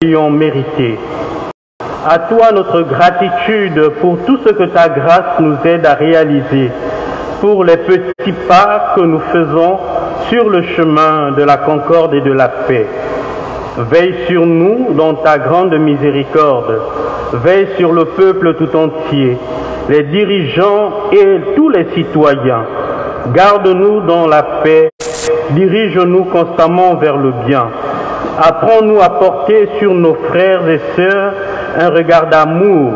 ayons mérité. À toi notre gratitude pour tout ce que ta grâce nous aide à réaliser, pour les petits pas que nous faisons sur le chemin de la concorde et de la paix. Veille sur nous dans ta grande miséricorde, veille sur le peuple tout entier, les dirigeants et tous les citoyens. Garde-nous dans la paix, dirige-nous constamment vers le bien. Apprends-nous à porter sur nos frères et sœurs un regard d'amour,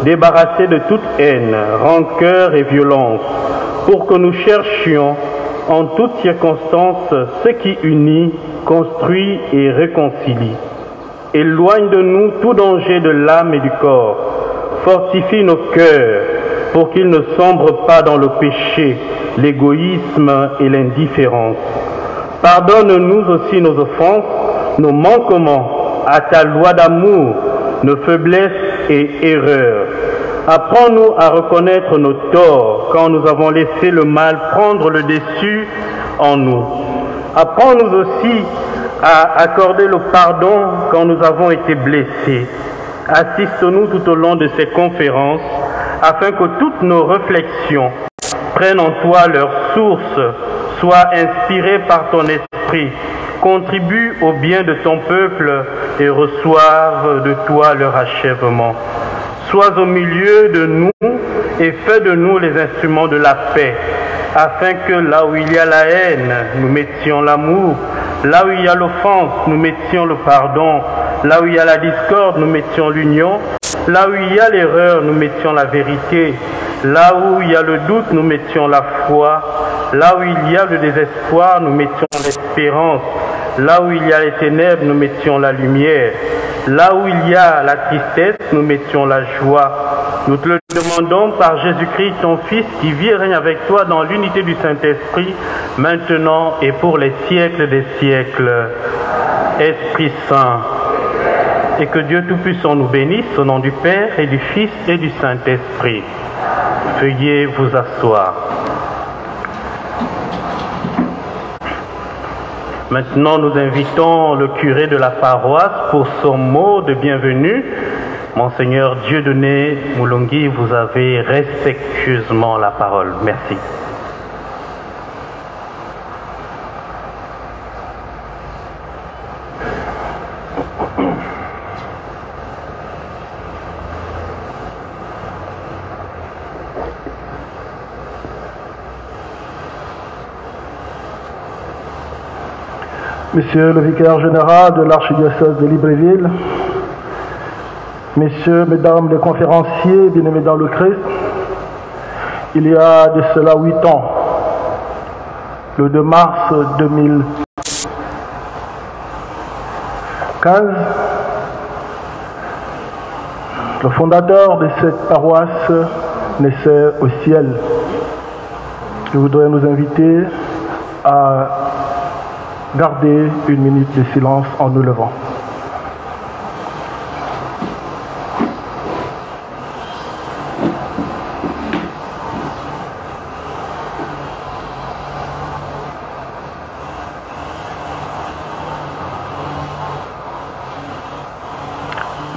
débarrassé de toute haine, rancœur et violence, pour que nous cherchions en toutes circonstances ce qui unit, construit et réconcilie. Éloigne de nous tout danger de l'âme et du corps. Fortifie nos cœurs pour qu'ils ne sombrent pas dans le péché, l'égoïsme et l'indifférence. Pardonne-nous aussi nos offenses, nos manquements à ta loi d'amour, nos faiblesses et erreurs. Apprends-nous à reconnaître nos torts quand nous avons laissé le mal prendre le dessus en nous. Apprends-nous aussi à accorder le pardon quand nous avons été blessés. Assiste-nous tout au long de ces conférences afin que toutes nos réflexions prennent en toi leur source, soient inspirées par ton esprit, contribuent au bien de ton peuple et reçoivent de toi leur achèvement. Sois au milieu de nous et fais de nous les instruments de la paix, afin que là où il y a la haine, nous mettions l'amour, là où il y a l'offense, nous mettions le pardon, là où il y a la discorde, nous mettions l'union, là où il y a l'erreur, nous mettions la vérité, là où il y a le doute, nous mettions la foi, là où il y a le désespoir, nous mettions l'espérance, là où il y a les ténèbres, nous mettions la lumière. Là où il y a la tristesse, nous mettions la joie. Nous te le demandons par Jésus-Christ, ton Fils, qui vit et règne avec toi dans l'unité du Saint-Esprit, maintenant et pour les siècles des siècles. Esprit Saint, et que Dieu Tout-Puissant nous bénisse, au nom du Père et du Fils et du Saint-Esprit. Veuillez vous asseoir. Maintenant, nous invitons le curé de la paroisse pour son mot de bienvenue. Monseigneur Dieudonné Moulongi, vous avez respectueusement la parole. Merci. Monsieur le vicaire général de l'archidiocèse de Libreville, Messieurs, Mesdames les conférenciers, bien-aimés dans le Christ, il y a de cela 8 ans, le 2 mars 2015, le fondateur de cette paroisse naissait au ciel. Je voudrais nous inviter à garder une minute de silence en nous levant.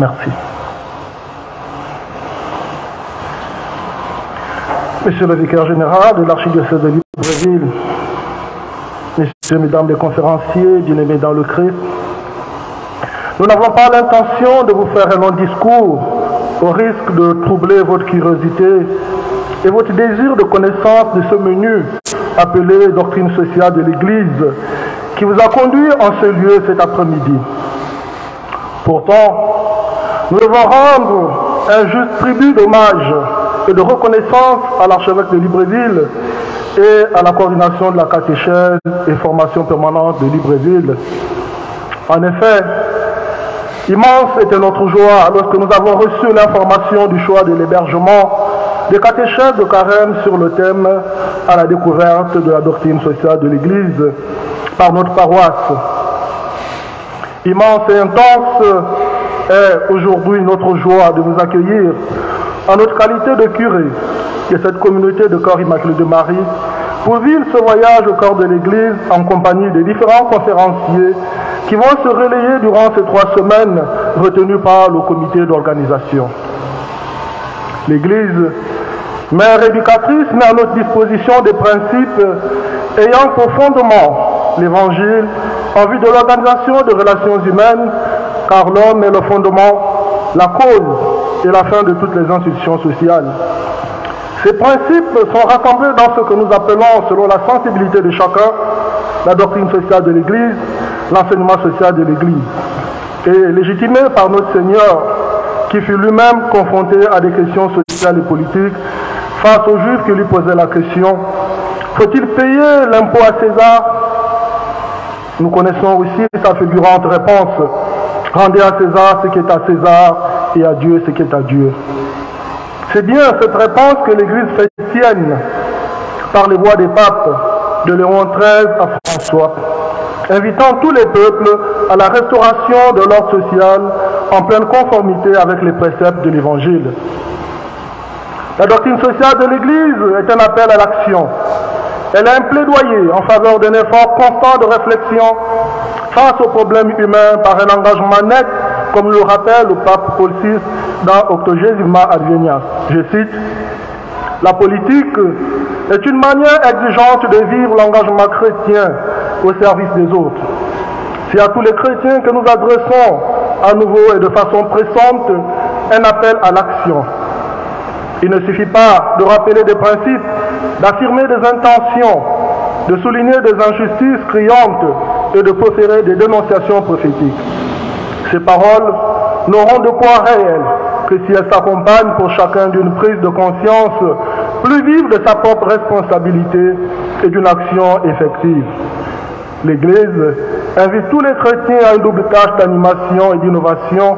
Merci. Monsieur le vicaire général de l'archidiocèse de Libreville, Messieurs, Mesdames les conférenciers, bien-aimés dans le Christ, nous n'avons pas l'intention de vous faire un long discours au risque de troubler votre curiosité et votre désir de connaissance de ce menu appelé doctrine sociale de l'Église qui vous a conduit en ce lieu cet après-midi. Pourtant, nous devons rendre un juste tribut d'hommage et de reconnaissance à l'archevêque de Libreville et à la coordination de la catéchèse et formation permanente de Libreville. En effet, immense était notre joie lorsque nous avons reçu l'information du choix de l'hébergement des catéchèses de carême sur le thème à la découverte de la doctrine sociale de l'Église par notre paroisse. Immense et intense est aujourd'hui notre joie de vous accueillir en notre qualité de curé de cette communauté de corps immaculé de Marie pour vivre ce voyage au corps de l'Église en compagnie des différents conférenciers qui vont se relayer durant ces 3 semaines retenues par le comité d'organisation. L'Église, mère éducatrice, met à notre disposition des principes ayant pour fondement l'Évangile en vue de l'organisation de relations humaines, car l'homme est le fondement, la cause et la fin de toutes les institutions sociales. Ces principes sont rassemblés dans ce que nous appelons, selon la sensibilité de chacun, la doctrine sociale de l'Église, l'enseignement social de l'Église, et légitimés par notre Seigneur, qui fut lui-même confronté à des questions sociales et politiques face aux Juifs qui lui posaient la question: faut-il payer l'impôt à César? Nous connaissons aussi sa fulgurante réponse: rendez à César ce qui est à César et à Dieu ce qui est à Dieu. C'est bien cette réponse que l'Église fait sienne par les voix des papes, de Léon XIII à François, invitant tous les peuples à la restauration de l'ordre social en pleine conformité avec les préceptes de l'Évangile. La doctrine sociale de l'Église est un appel à l'action. Elle est un plaidoyer en faveur d'un effort constant de réflexion face aux problèmes humains par un engagement net, comme le rappelle le pape Paul VI dans Octogesima Advenias. Je cite: la politique est une manière exigeante de vivre l'engagement chrétien au service des autres. C'est à tous les chrétiens que nous adressons à nouveau et de façon pressante un appel à l'action. Il ne suffit pas de rappeler des principes, d'affirmer des intentions, de souligner des injustices criantes et de proférer des dénonciations prophétiques. Ces paroles n'auront de poids réel que si elles s'accompagnent pour chacun d'une prise de conscience plus vive de sa propre responsabilité et d'une action effective. L'Église invite tous les chrétiens à une double tâche d'animation et d'innovation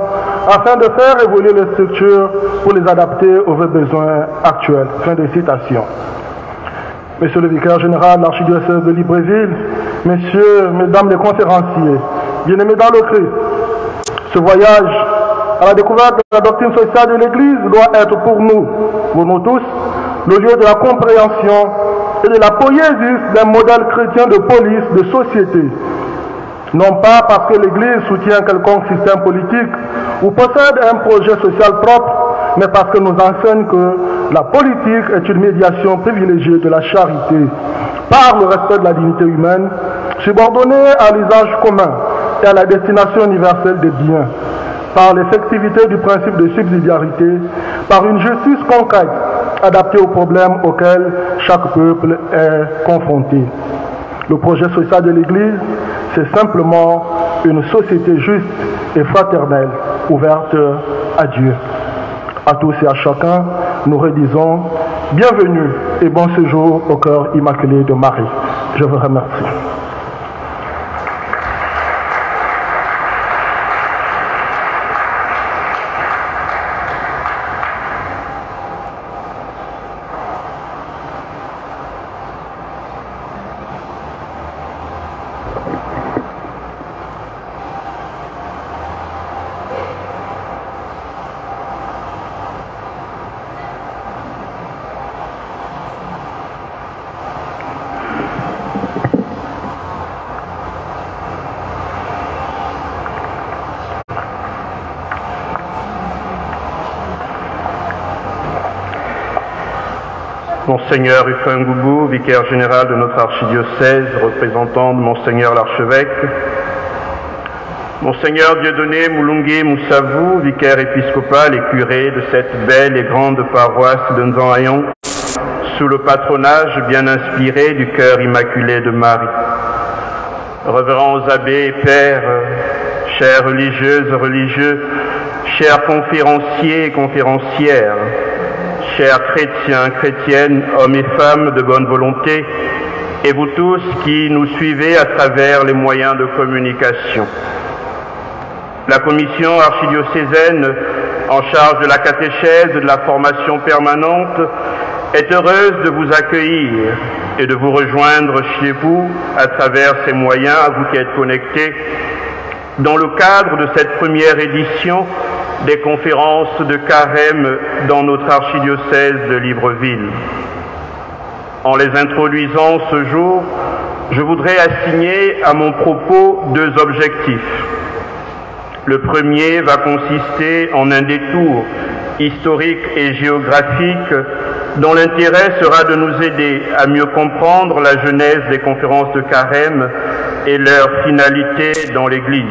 afin de faire évoluer les structures pour les adapter aux besoins actuels. Fin de citation. Monsieur le vicaire général de l'archidiocèse de Libreville, messieurs, mesdames les conférenciers, bien-aimés dans le Christ, ce voyage à la découverte de la doctrine sociale de l'Église doit être pour nous tous, le lieu de la compréhension et de la poésie d'un modèle chrétien de police, de société. Non pas parce que l'Église soutient quelconque système politique ou possède un projet social propre, mais parce que nous enseigne que la politique est une médiation privilégiée de la charité, par le respect de la dignité humaine, subordonnée à l'usage commun et à la destination universelle des biens, par l'effectivité du principe de subsidiarité, par une justice concrète, adaptée aux problèmes auxquels chaque peuple est confronté. Le projet social de l'Église, c'est simplement une société juste et fraternelle, ouverte à Dieu. À tous et à chacun, nous redisons bienvenue et bon séjour au cœur immaculé de Marie. Je vous remercie. Monseigneur Rufin Goubou, vicaire général de notre archidiocèse, représentant de Monseigneur l'archevêque, Monseigneur Dieudonné Moulungé Moussavou, vicaire épiscopal et curé de cette belle et grande paroisse de Nzanhayon, sous le patronage bien inspiré du cœur immaculé de Marie. Révérends abbés et pères, chères religieuses, religieux, chers conférenciers et conférencières, chers chrétiens, chrétiennes, hommes et femmes de bonne volonté, et vous tous qui nous suivez à travers les moyens de communication. La commission archidiocésaine en charge de la catéchèse et de la formation permanente est heureuse de vous accueillir et de vous rejoindre chez vous à travers ces moyens, à vous qui êtes connectés, dans le cadre de cette première édition des conférences de carême dans notre archidiocèse de Libreville. En les introduisant ce jour, je voudrais assigner à mon propos deux objectifs. Le premier va consister en un détour historique et géographique dont l'intérêt sera de nous aider à mieux comprendre la genèse des conférences de Carême et leur finalité dans l'Église.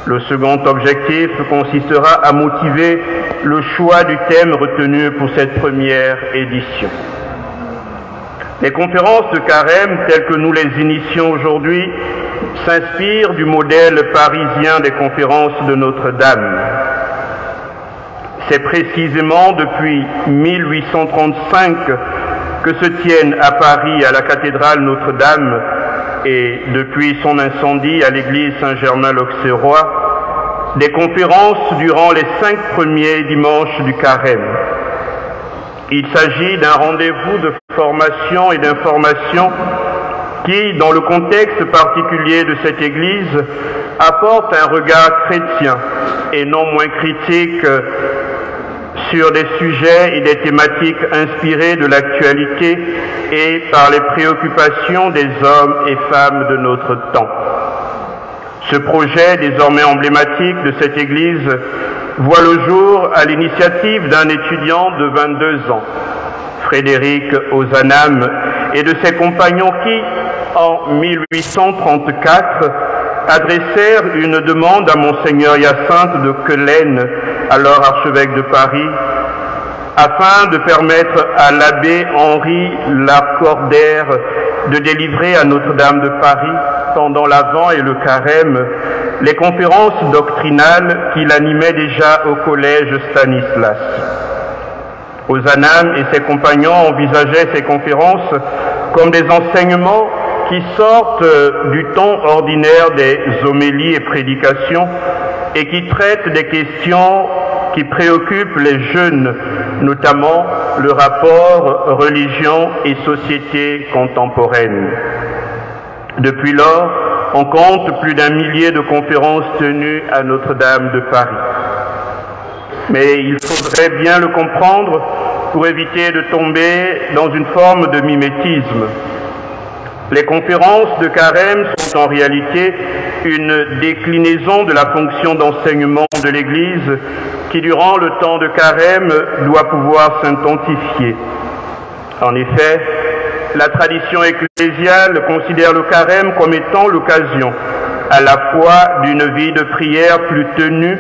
Le second objectif consistera à motiver le choix du thème retenu pour cette première édition. Les conférences de Carême, telles que nous les initions aujourd'hui, s'inspirent du modèle parisien des conférences de Notre-Dame. C'est précisément depuis 1835 que se tiennent à Paris, à la cathédrale Notre-Dame, et depuis son incendie à l'église Saint-Germain-l'Auxerrois, des conférences durant les 5 premiers dimanches du Carême. Il s'agit d'un rendez-vous de formation et d'information qui, dans le contexte particulier de cette Église, apporte un regard chrétien et non moins critique sur des sujets et des thématiques inspirés de l'actualité et par les préoccupations des hommes et femmes de notre temps. Ce projet, désormais emblématique de cette Église, voit le jour à l'initiative d'un étudiant de 22 ans, Frédéric Ozanam, et de ses compagnons qui, en 1834, adressèrent une demande à Monseigneur Hyacinthe de Quelaine, alors archevêque de Paris, afin de permettre à l'abbé Henri Lacordaire de délivrer à Notre-Dame de Paris, pendant l'Avent et le Carême, les conférences doctrinales qu'il animait déjà au collège Stanislas. Ozanam et ses compagnons envisageaient ces conférences comme des enseignements qui sortent du ton ordinaire des homélies et prédications et qui traitent des questions qui préoccupent les jeunes, notamment le rapport religion et société contemporaine. Depuis lors, on compte plus d'1 millier de conférences tenues à Notre-Dame de Paris. Mais il faudrait bien le comprendre pour éviter de tomber dans une forme de mimétisme. Les conférences de Carême sont en réalité une déclinaison de la fonction d'enseignement de l'Église qui, durant le temps de Carême, doit pouvoir s'intensifier. En effet, la tradition ecclésiale considère le Carême comme étant l'occasion à la fois d'une vie de prière plus tenue,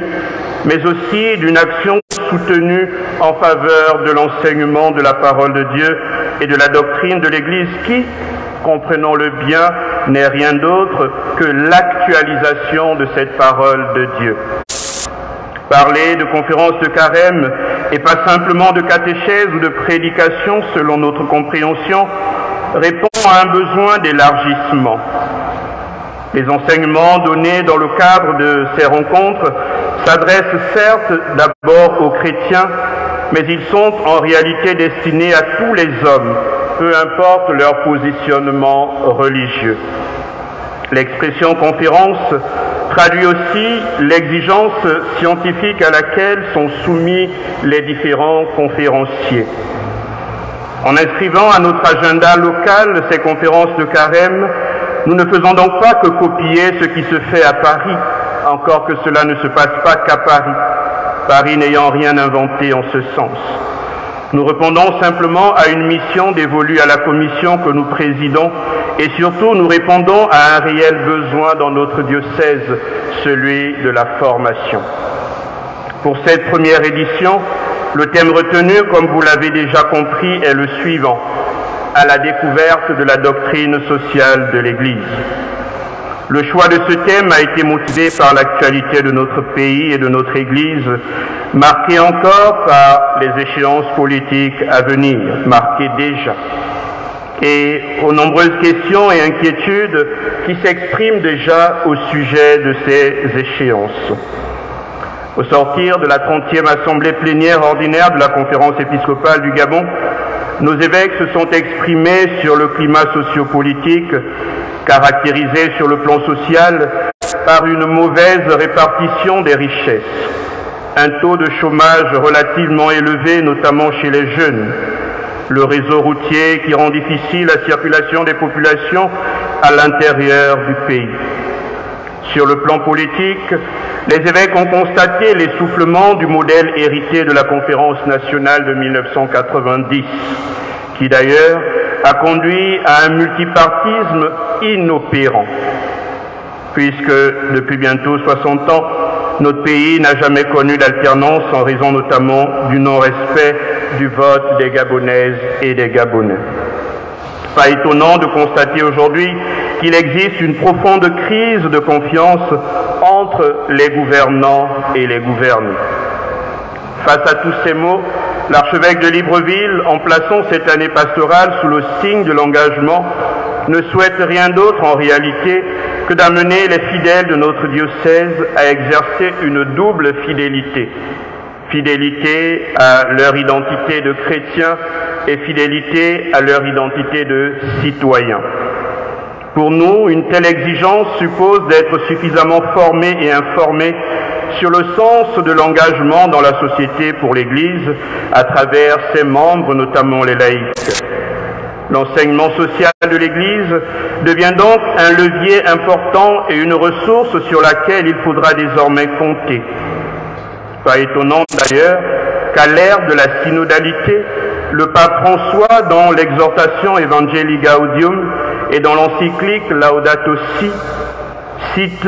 mais aussi d'une action soutenue en faveur de l'enseignement de la parole de Dieu et de la doctrine de l'Église qui, comprenons-le bien, n'est rien d'autre que l'actualisation de cette parole de Dieu. Parler de conférences de Carême et pas simplement de catéchèse ou de prédication selon notre compréhension répond à un besoin d'élargissement. Les enseignements donnés dans le cadre de ces rencontres s'adressent certes d'abord aux chrétiens, mais ils sont en réalité destinés à tous les hommes, peu importe leur positionnement religieux. L'expression conférence traduit aussi l'exigence scientifique à laquelle sont soumis les différents conférenciers. En inscrivant à notre agenda local ces conférences de Carême, nous ne faisons donc pas que copier ce qui se fait à Paris, encore que cela ne se passe pas qu'à Paris, Paris n'ayant rien inventé en ce sens. Nous répondons simplement à une mission dévolue à la commission que nous présidons et surtout nous répondons à un réel besoin dans notre diocèse, celui de la formation. Pour cette première édition, le thème retenu, comme vous l'avez déjà compris, est le suivant: à la découverte de la doctrine sociale de l'Église. Le choix de ce thème a été motivé par l'actualité de notre pays et de notre Église, marquée encore par les échéances politiques à venir, marquées déjà, et aux nombreuses questions et inquiétudes qui s'expriment déjà au sujet de ces échéances. Au sortir de la 30e assemblée plénière ordinaire de la Conférence épiscopale du Gabon, nos évêques se sont exprimés sur le climat sociopolitique, caractérisé sur le plan social par une mauvaise répartition des richesses, un taux de chômage relativement élevé, notamment chez les jeunes, le réseau routier qui rend difficile la circulation des populations à l'intérieur du pays. Sur le plan politique, les évêques ont constaté l'essoufflement du modèle hérité de la Conférence nationale de 1990, qui d'ailleurs a conduit à un multipartisme inopérant, puisque depuis bientôt 60 ans, notre pays n'a jamais connu d'alternance en raison notamment du non-respect du vote des Gabonaises et des Gabonais. Pas étonnant de constater aujourd'hui qu'il existe une profonde crise de confiance entre les gouvernants et les gouvernés. Face à tous ces maux, l'archevêque de Libreville, en plaçant cette année pastorale sous le signe de l'engagement, ne souhaite rien d'autre en réalité que d'amener les fidèles de notre diocèse à exercer une double fidélité. Fidélité à leur identité de chrétiens et fidélité à leur identité de citoyens. Pour nous, une telle exigence suppose d'être suffisamment formés et informés sur le sens de l'engagement dans la société pour l'Église à travers ses membres, notamment les laïcs. L'enseignement social de l'Église devient donc un levier important et une ressource sur laquelle il faudra désormais compter. Pas étonnant d'ailleurs qu'à l'ère de la synodalité, le pape François, dans l'exhortation Evangelii Gaudium et dans l'encyclique Laudato Si, cite,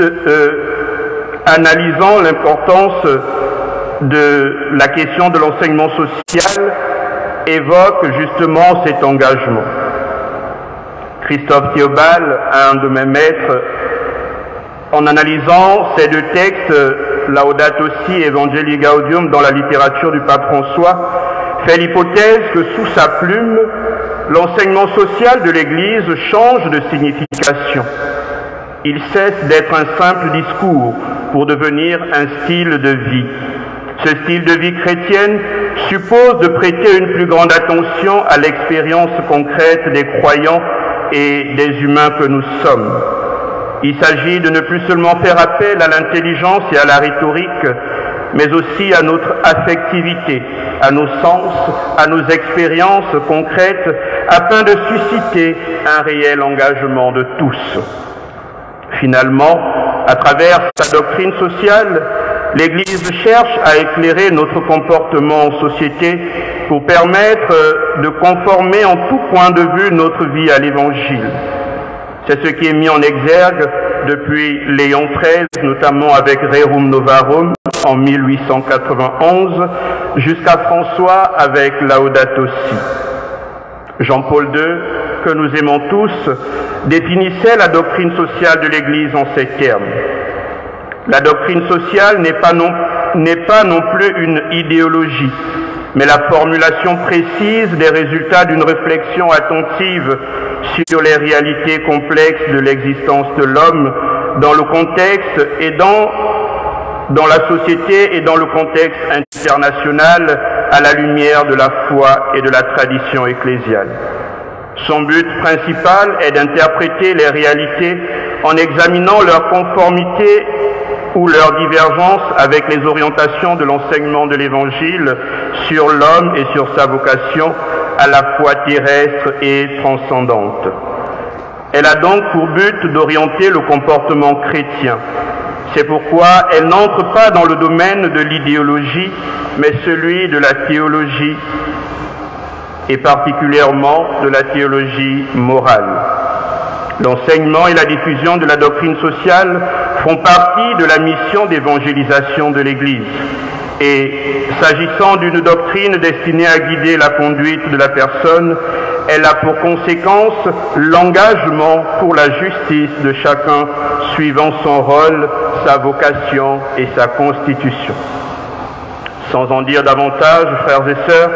analysant l'importance de la question de l'enseignement social, évoque justement cet engagement. Christophe Théobald, un de mes maîtres, en analysant ces deux textes, Laudato Si et Evangelii Gaudium, dans la littérature du pape François, fait l'hypothèse que sous sa plume, l'enseignement social de l'Église change de signification. Il cesse d'être un simple discours pour devenir un style de vie. Ce style de vie chrétienne suppose de prêter une plus grande attention à l'expérience concrète des croyants et des humains que nous sommes. Il s'agit de ne plus seulement faire appel à l'intelligence et à la rhétorique, mais aussi à notre affectivité, à nos sens, à nos expériences concrètes, afin de susciter un réel engagement de tous. Finalement, à travers sa doctrine sociale, l'Église cherche à éclairer notre comportement en société pour permettre de conformer en tout point de vue notre vie à l'Évangile. C'est ce qui est mis en exergue depuis Léon XIII, notamment avec Rerum Novarum en 1891, jusqu'à François avec Laudato Si. Jean-Paul II, que nous aimons tous, définissait la doctrine sociale de l'Église en ces termes. La doctrine sociale n'est pas non plus une idéologie, mais la formulation précise des résultats d'une réflexion attentive sur les réalités complexes de l'existence de l'homme dans le contexte et dans la société et dans le contexte international à la lumière de la foi et de la tradition ecclésiale. Son but principal est d'interpréter les réalités en examinant leur conformité ou leur divergence avec les orientations de l'enseignement de l'Évangile sur l'homme et sur sa vocation à la fois terrestre et transcendante. Elle a donc pour but d'orienter le comportement chrétien. C'est pourquoi elle n'entre pas dans le domaine de l'idéologie, mais celui de la théologie, et particulièrement de la théologie morale. L'enseignement et la diffusion de la doctrine sociale font partie de la mission d'évangélisation de l'Église. Et s'agissant d'une doctrine destinée à guider la conduite de la personne, elle a pour conséquence l'engagement pour la justice de chacun suivant son rôle, sa vocation et sa constitution. Sans en dire davantage, frères et sœurs,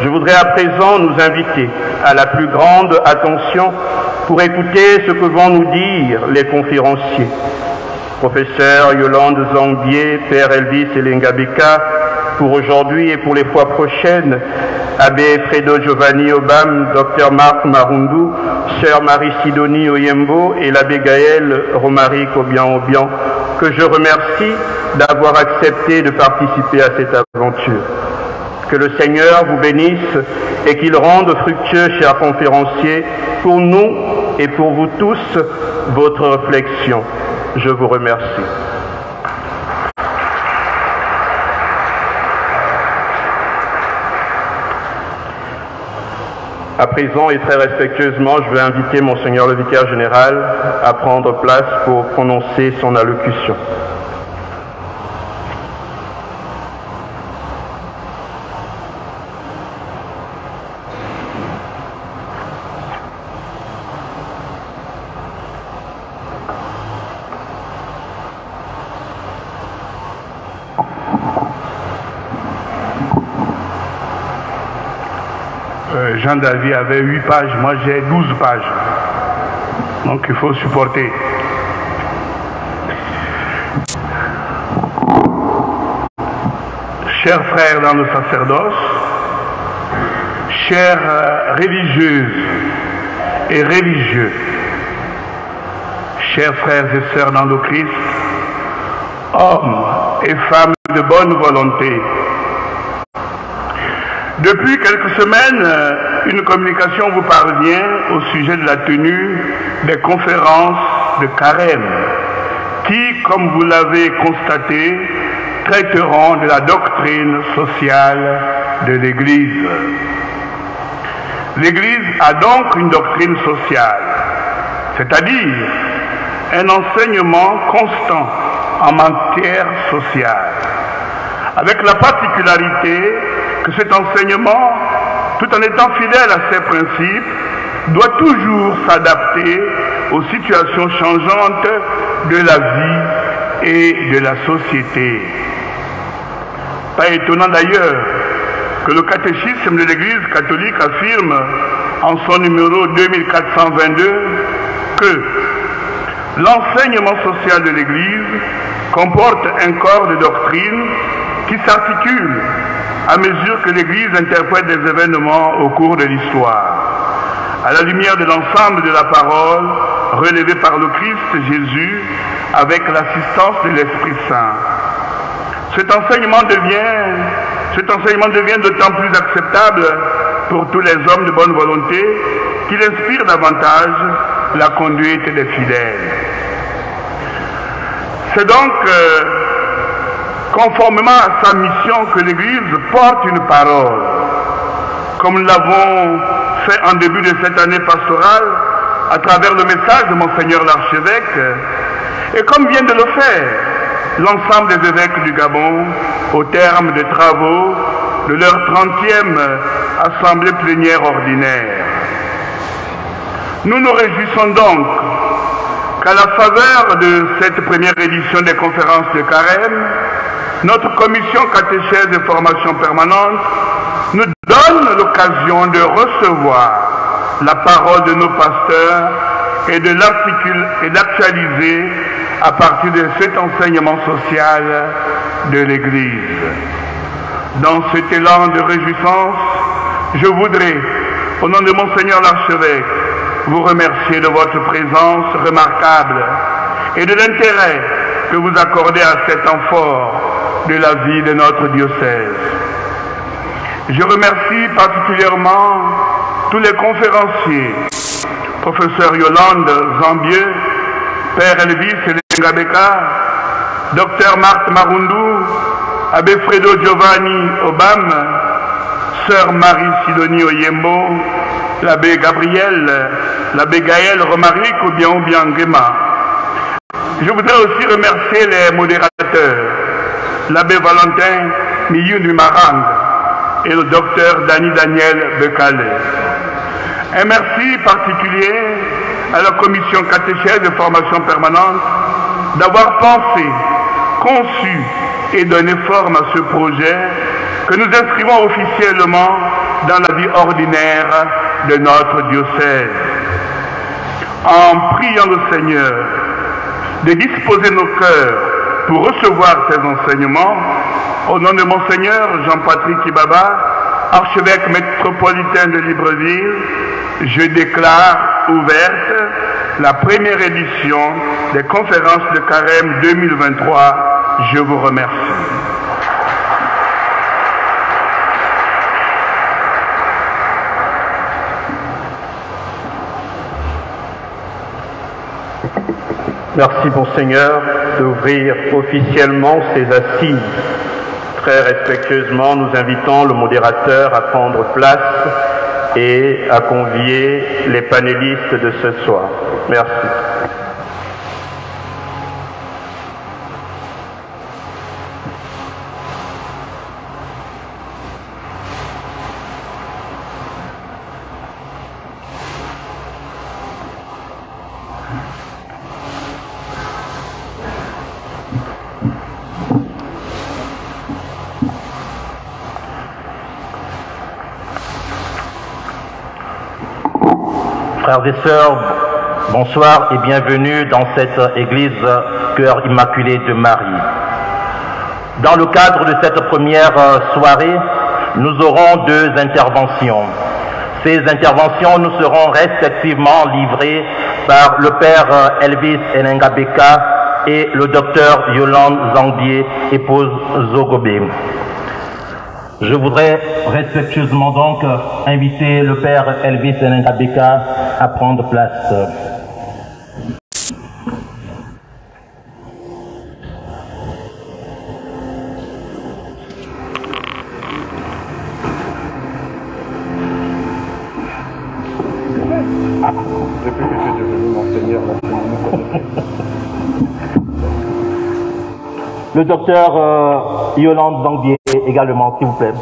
je voudrais à présent nous inviter à la plus grande attention pour écouter ce que vont nous dire les conférenciers. Professeur Yolande Zambier, Père Elvis Elengabeka, pour aujourd'hui et pour les fois prochaines, Abbé Fredo Giovanni Obam, Dr Marc Marundu, Sœur Marie Sidonie Oyembo et l'Abbé Gaël Romaric Obian, que je remercie d'avoir accepté de participer à cette aventure. Que le Seigneur vous bénisse et qu'il rende fructueux, chers conférenciers, pour nous et pour vous tous, votre réflexion. Je vous remercie. À présent et très respectueusement, je vais inviter Monseigneur le Vicaire général à prendre place pour prononcer son allocution. Jean-David avait 8 pages, moi j'ai 12 pages. Donc il faut supporter. Chers frères dans le sacerdoce, chères religieuses et religieux, chers frères et sœurs dans le Christ, hommes et femmes de bonne volonté, depuis quelques semaines, une communication vous parvient au sujet de la tenue des conférences de carême qui, comme vous l'avez constaté, traiteront de la doctrine sociale de l'Église. L'Église a donc une doctrine sociale, c'est-à-dire un enseignement constant en matière sociale, avec la particularité que cet enseignement, tout en étant fidèle à ses principes, doit toujours s'adapter aux situations changeantes de la vie et de la société. Pas étonnant d'ailleurs que le catéchisme de l'Église catholique affirme en son numéro 2422 que l'enseignement social de l'Église comporte un corps de doctrine qui s'articule à mesure que l'Église interprète des événements au cours de l'histoire, à la lumière de l'ensemble de la parole relevée par le Christ Jésus avec l'assistance de l'Esprit Saint. Cet enseignement devient d'autant plus acceptable pour tous les hommes de bonne volonté qu'il inspire davantage la conduite des fidèles. C'est donc conformément à sa mission que l'Église porte une parole, comme nous l'avons fait en début de cette année pastorale à travers le message de Monseigneur l'archevêque, et comme vient de le faire l'ensemble des évêques du Gabon au terme des travaux de leur 30e assemblée plénière ordinaire. Nous nous réjouissons donc qu'à la faveur de cette première édition des conférences de carême, notre commission catéchèse et formation permanente nous donne l'occasion de recevoir la parole de nos pasteurs et de l'actualiser à partir de cet enseignement social de l'Église. Dans cet élan de réjouissance, je voudrais, au nom de Monseigneur l'archevêque, vous remercier de votre présence remarquable et de l'intérêt que vous accordez à cet temps fort de la vie de notre diocèse. Je remercie particulièrement tous les conférenciers, professeur Yolande Zambieu, Père Elvis Lengabeka, Docteur Marthe Marundu, Abbé Fredo Giovanni Obam, Sœur Marie Sidonie Oyembo, l'abbé Gabriel, l'abbé Gaël Romaric ou bien Ngema. Je voudrais aussi remercier les modérateurs, l'abbé Valentin Miyun Marang et le docteur Daniel Bekale. Un merci particulier à la commission catéchèse de formation permanente d'avoir pensé, conçu et donné forme à ce projet que nous inscrivons officiellement dans la vie ordinaire de notre diocèse. En priant le Seigneur de disposer nos cœurs pour recevoir ces enseignements, au nom de Monseigneur Jean-Patrick Ibaba, archevêque métropolitain de Libreville, je déclare ouverte la première édition des conférences de carême 2023. Je vous remercie. Merci, Monseigneur, d'ouvrir officiellement ces assises. Très respectueusement, nous invitons le modérateur à prendre place et à convier les panélistes de ce soir. Merci. Frères et sœurs, bonsoir et bienvenue dans cette église Cœur Immaculé de Marie. Dans le cadre de cette première soirée, nous aurons deux interventions. Ces interventions nous seront respectivement livrées par le Père Elvis Enengabeka et le Dr Yolande Zandier, épouse Zogobé. Je voudrais respectueusement donc inviter le Père Elvis Enengabeka à prendre place. Depuis que je suis devenu monseigneur, Le docteur Yolande Zandier également, s'il vous plaît.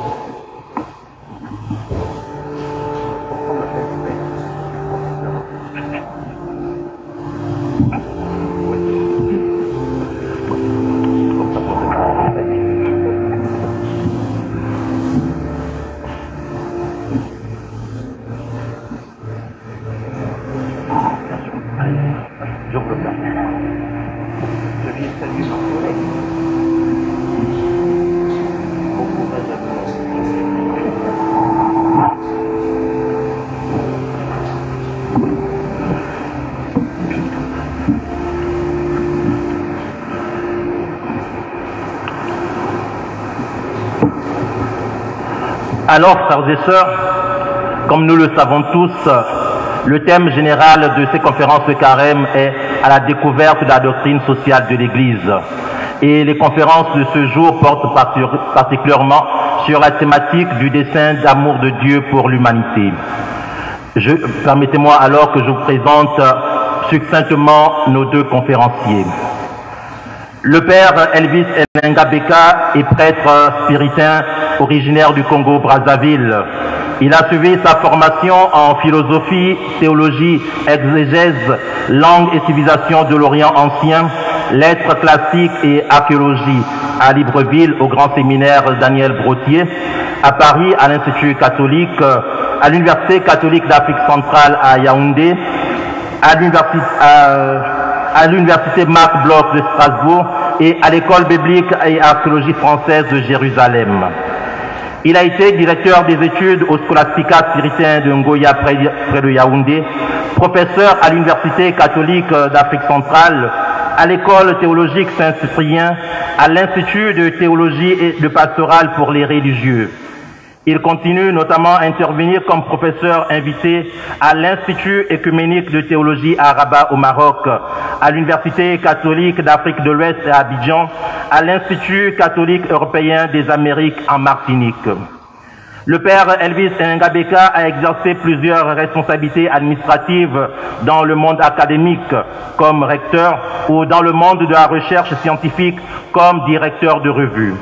Alors, frères et sœurs, comme nous le savons tous, le thème général de ces conférences de carême est à la découverte de la doctrine sociale de l'Église. Et les conférences de ce jour portent particulièrement sur la thématique du dessein d'amour de Dieu pour l'humanité. Permettez-moi alors que je vous présente succinctement nos deux conférenciers. Le Père Elvis Enengabeka est prêtre spiritain originaire du Congo-Brazzaville. Il a suivi sa formation en philosophie, théologie, exégèse, langue et civilisation de l'Orient ancien, lettres classiques et archéologie à Libreville au grand séminaire Daniel Brottier, à Paris à l'Institut catholique, à l'Université catholique d'Afrique centrale à Yaoundé, à l'Université Marc Bloch de Strasbourg et à l'École biblique et archéologie française de Jérusalem. Il a été directeur des études au Scholastica spiritain de Ngoya près de Yaoundé, professeur à l'Université catholique d'Afrique centrale, à l'École théologique Saint-Cyprien, à l'Institut de théologie et de pastorale pour les religieux. Il continue notamment à intervenir comme professeur invité à l'Institut écuménique de théologie à Rabat au Maroc, à l'Université catholique d'Afrique de l'Ouest à Abidjan, à l'Institut catholique européen des Amériques en Martinique. Le Père Elvis Enengabeka a exercé plusieurs responsabilités administratives dans le monde académique comme recteur ou dans le monde de la recherche scientifique comme directeur de revue.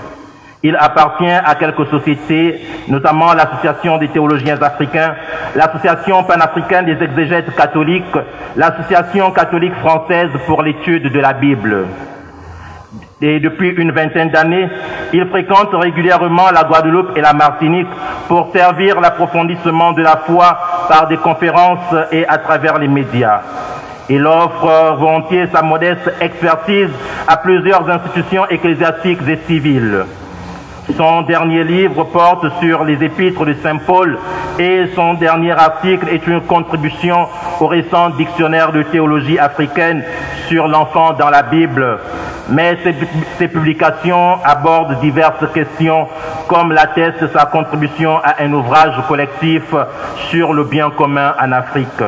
Il appartient à quelques sociétés, notamment l'Association des théologiens africains, l'Association panafricaine des exégètes catholiques, l'Association catholique française pour l'étude de la Bible. Et depuis une vingtaine d'années, il fréquente régulièrement la Guadeloupe et la Martinique pour servir l'approfondissement de la foi par des conférences et à travers les médias. Il offre volontiers sa modeste expertise à plusieurs institutions ecclésiastiques et civiles. Son dernier livre porte sur les épîtres de Saint Paul et son dernier article est une contribution au récent dictionnaire de théologie africaine sur l'enfant dans la Bible. Mais ces publications abordent diverses questions comme l'atteste sa contribution à un ouvrage collectif sur le bien commun en Afrique.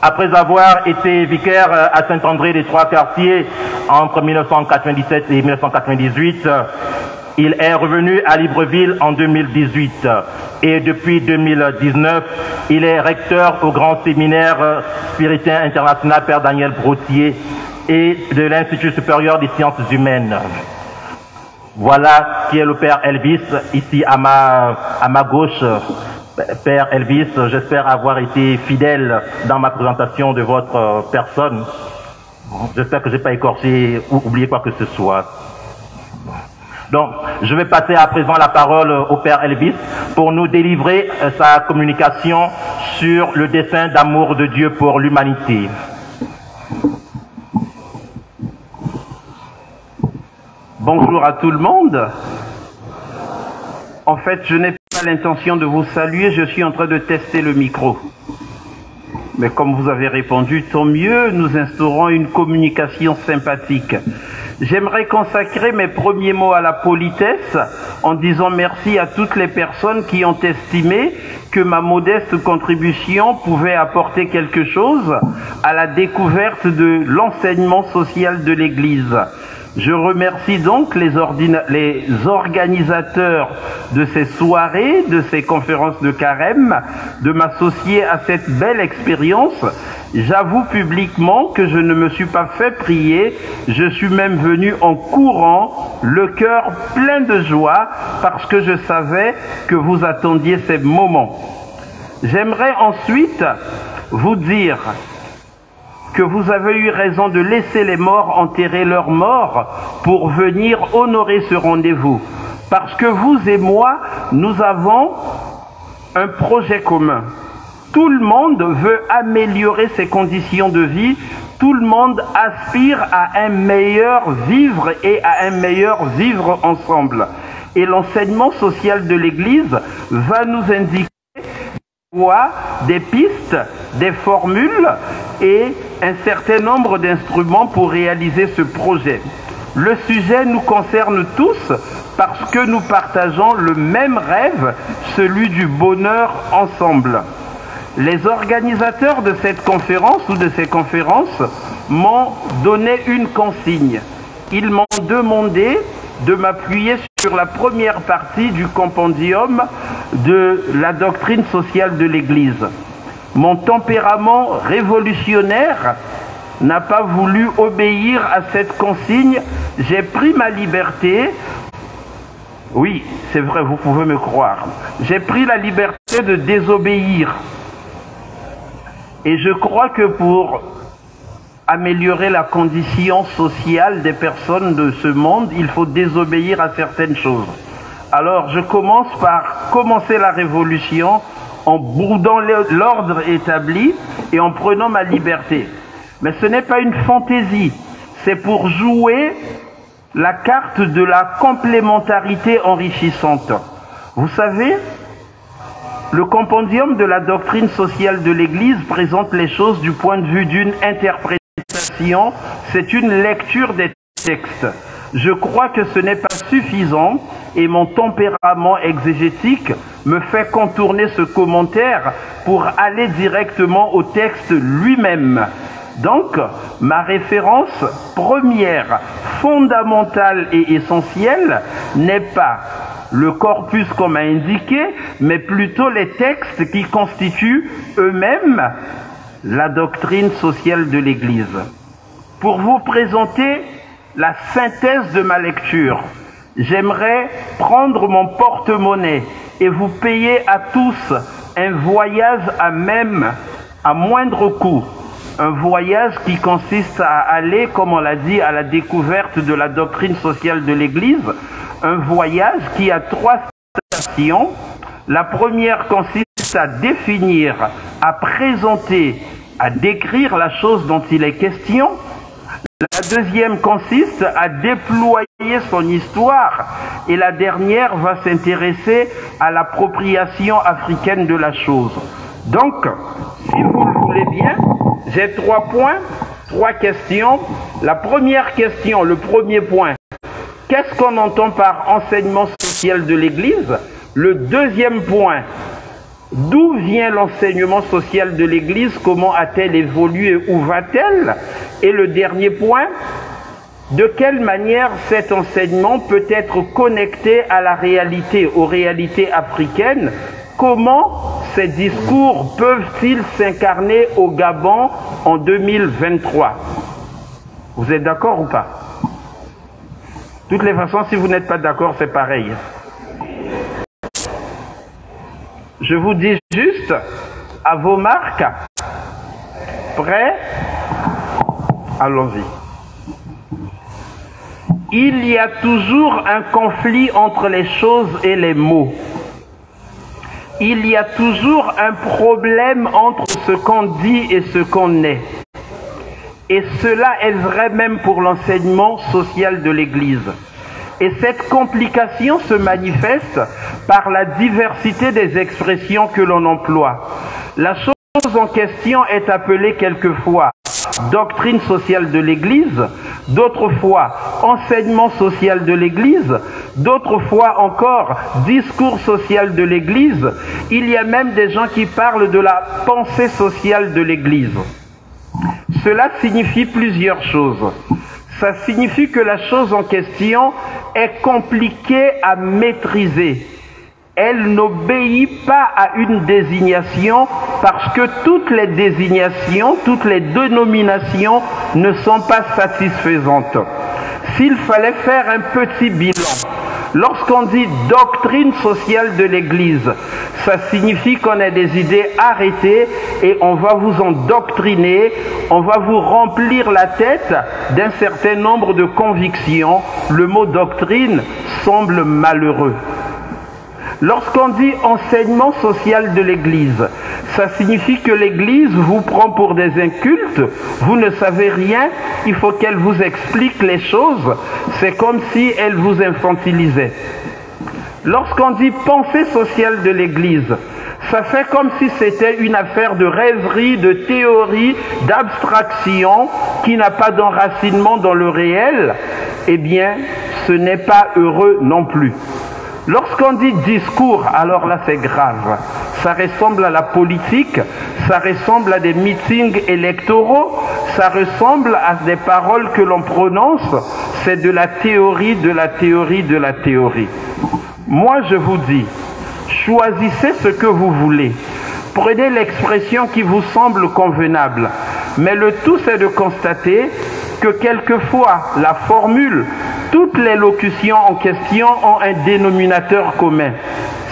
Après avoir été vicaire à Saint-André des Trois-Quartiers entre 1997 et 1998, il est revenu à Libreville en 2018 et depuis 2019, il est recteur au grand séminaire spiritain international Père Daniel Brottier et de l'Institut supérieur des sciences humaines. Voilà qui est le Père Elvis, ici à ma gauche. Père Elvis, j'espère avoir été fidèle dans ma présentation de votre personne. J'espère que je n'ai pas écorché ou oublié quoi que ce soit. Donc, je vais passer à présent la parole au Père Elvis pour nous délivrer sa communication sur le dessein d'amour de Dieu pour l'humanité. Bonjour à tout le monde. En fait, je n'ai pas l'intention de vous saluer, je suis en train de tester le micro. Mais comme vous avez répondu, tant mieux, nous instaurons une communication sympathique. J'aimerais consacrer mes premiers mots à la politesse en disant merci à toutes les personnes qui ont estimé que ma modeste contribution pouvait apporter quelque chose à la découverte de l'enseignement social de l'Église. Je remercie donc les organisateurs de ces soirées, de ces conférences de carême, de m'associer à cette belle expérience. J'avoue publiquement que je ne me suis pas fait prier, je suis même venu en courant, le cœur plein de joie, parce que je savais que vous attendiez ces moments. J'aimerais ensuite vous dire que vous avez eu raison de laisser les morts enterrer leurs morts pour venir honorer ce rendez-vous. Parce que vous et moi, nous avons un projet commun. Tout le monde veut améliorer ses conditions de vie, tout le monde aspire à un meilleur vivre et à un meilleur vivre ensemble. Et l'enseignement social de l'Église va nous indiquer des pistes, des formules et un certain nombre d'instruments pour réaliser ce projet. Le sujet nous concerne tous parce que nous partageons le même rêve, celui du bonheur ensemble. Les organisateurs de cette conférence ou de ces conférences m'ont donné une consigne. Ils m'ont demandé de m'appuyer sur la première partie du compendium de la doctrine sociale de l'Église. Mon tempérament révolutionnaire n'a pas voulu obéir à cette consigne. J'ai pris ma liberté. Oui, c'est vrai, vous pouvez me croire. J'ai pris la liberté de désobéir. Et je crois que pour améliorer la condition sociale des personnes de ce monde, il faut désobéir à certaines choses. Alors, je commence par commencer la révolution en boudant l'ordre établi et en prenant ma liberté. Mais ce n'est pas une fantaisie, c'est pour jouer la carte de la complémentarité enrichissante. Vous savez, le compendium de la doctrine sociale de l'Église présente les choses du point de vue d'une interprétation, c'est une lecture des textes. Je crois que ce n'est pas suffisant et mon tempérament exégétique me fait contourner ce commentaire pour aller directement au texte lui-même. Donc, ma référence première, fondamentale et essentielle n'est pas le corpus qu'on m'a indiqué, mais plutôt les textes qui constituent eux-mêmes la doctrine sociale de l'Église. Pour vous présenter la synthèse de ma lecture, j'aimerais prendre mon porte-monnaie et vous payer à tous un voyage à moindre coût. Un voyage qui consiste à aller, comme on l'a dit, à la découverte de la doctrine sociale de l'Église. Un voyage qui a 3 stations. La première consiste à définir, à présenter, à décrire la chose dont il est question. La deuxième consiste à déployer son histoire. Et la dernière va s'intéresser à l'appropriation africaine de la chose. Donc, si vous le voulez bien, j'ai 3 points, 3 questions. La première question, le premier point, qu'est-ce qu'on entend par enseignement social de l'Église? Le deuxième point, D'où vient l'enseignement social de l'Église? Comment a-t-elle évolué? Où va-t-elle? Et le dernier point, de quelle manière cet enseignement peut être connecté à la réalité, aux réalités africaines? Comment ces discours peuvent-ils s'incarner au Gabon en 2023? Vous êtes d'accord ou pas? De toutes les façons, si vous n'êtes pas d'accord, c'est pareil. Je vous dis juste, à vos marques, prêts? Allons-y. Il y a toujours un conflit entre les choses et les mots. Il y a toujours un problème entre ce qu'on dit et ce qu'on est. Et cela est vrai même pour l'enseignement social de l'Église. Et cette complication se manifeste par la diversité des expressions que l'on emploie. La chose en question est appelée quelquefois doctrine sociale de l'Église, d'autres fois enseignement social de l'Église, d'autres fois encore discours social de l'Église. Il y a même des gens qui parlent de la pensée sociale de l'Église. Cela signifie plusieurs choses. Ça signifie que la chose en question est compliquée à maîtriser. Elle n'obéit pas à une désignation parce que toutes les désignations, toutes les dénominations ne sont pas satisfaisantes. S'il fallait faire un petit bilan, lorsqu'on dit doctrine sociale de l'Église, ça signifie qu'on a des idées arrêtées et on va vous endoctriner, on va vous remplir la tête d'un certain nombre de convictions. Le mot doctrine semble malheureux. Lorsqu'on dit enseignement social de l'Église, ça signifie que l'Église vous prend pour des incultes, vous ne savez rien, il faut qu'elle vous explique les choses, c'est comme si elle vous infantilisait. Lorsqu'on dit pensée sociale de l'Église, ça fait comme si c'était une affaire de rêverie, de théorie, d'abstraction, qui n'a pas d'enracinement dans le réel. Eh bien, ce n'est pas heureux non plus. Lorsqu'on dit discours, alors là c'est grave. Ça ressemble à la politique, ça ressemble à des meetings électoraux, ça ressemble à des paroles que l'on prononce. C'est de la théorie, de la théorie, de la théorie. Moi je vous dis, choisissez ce que vous voulez. Prenez l'expression qui vous semble convenable. Mais le tout c'est de constater que quelquefois la formule, toutes les locutions en question ont un dénominateur commun.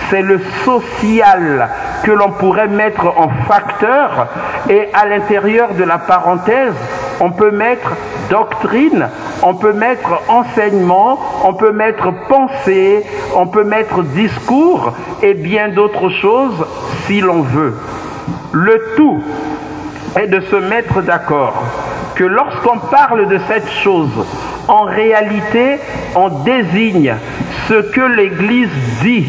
C'est le social que l'on pourrait mettre en facteur et à l'intérieur de la parenthèse, on peut mettre doctrine, on peut mettre enseignement, on peut mettre pensée, on peut mettre discours et bien d'autres choses si l'on veut. Le tout est de se mettre d'accord que lorsqu'on parle de cette chose, en réalité, on désigne ce que l'Église dit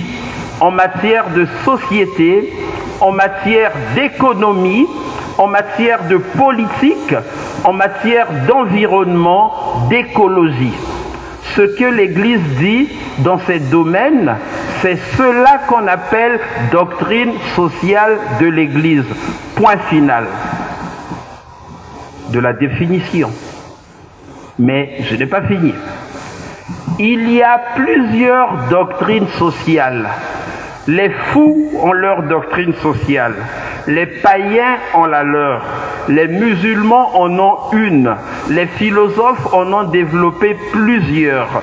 en matière de société, en matière d'économie, en matière de politique, en matière d'environnement, d'écologie. Ce que l'Église dit dans ces domaines, c'est cela qu'on appelle doctrine sociale de l'Église. Point final de la définition. Mais je n'ai pas fini. Il y a plusieurs doctrines sociales. Les fous ont leur doctrine sociale. Les païens ont la leur. Les musulmans en ont une. Les philosophes en ont développé plusieurs.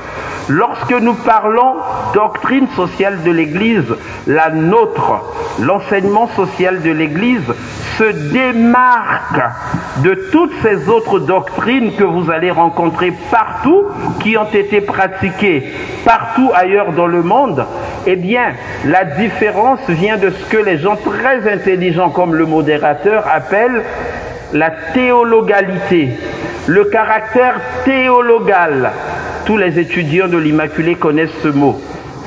Lorsque nous parlons doctrine sociale de l'Église, la nôtre, l'enseignement social de l'Église, se démarque de toutes ces autres doctrines que vous allez rencontrer partout, qui ont été pratiquées partout ailleurs dans le monde. Eh bien, la différence vient de ce que les gens très intelligents comme le modérateur appellent la théologalité, le caractère théologal. Tous les étudiants de l'Immaculée connaissent ce mot.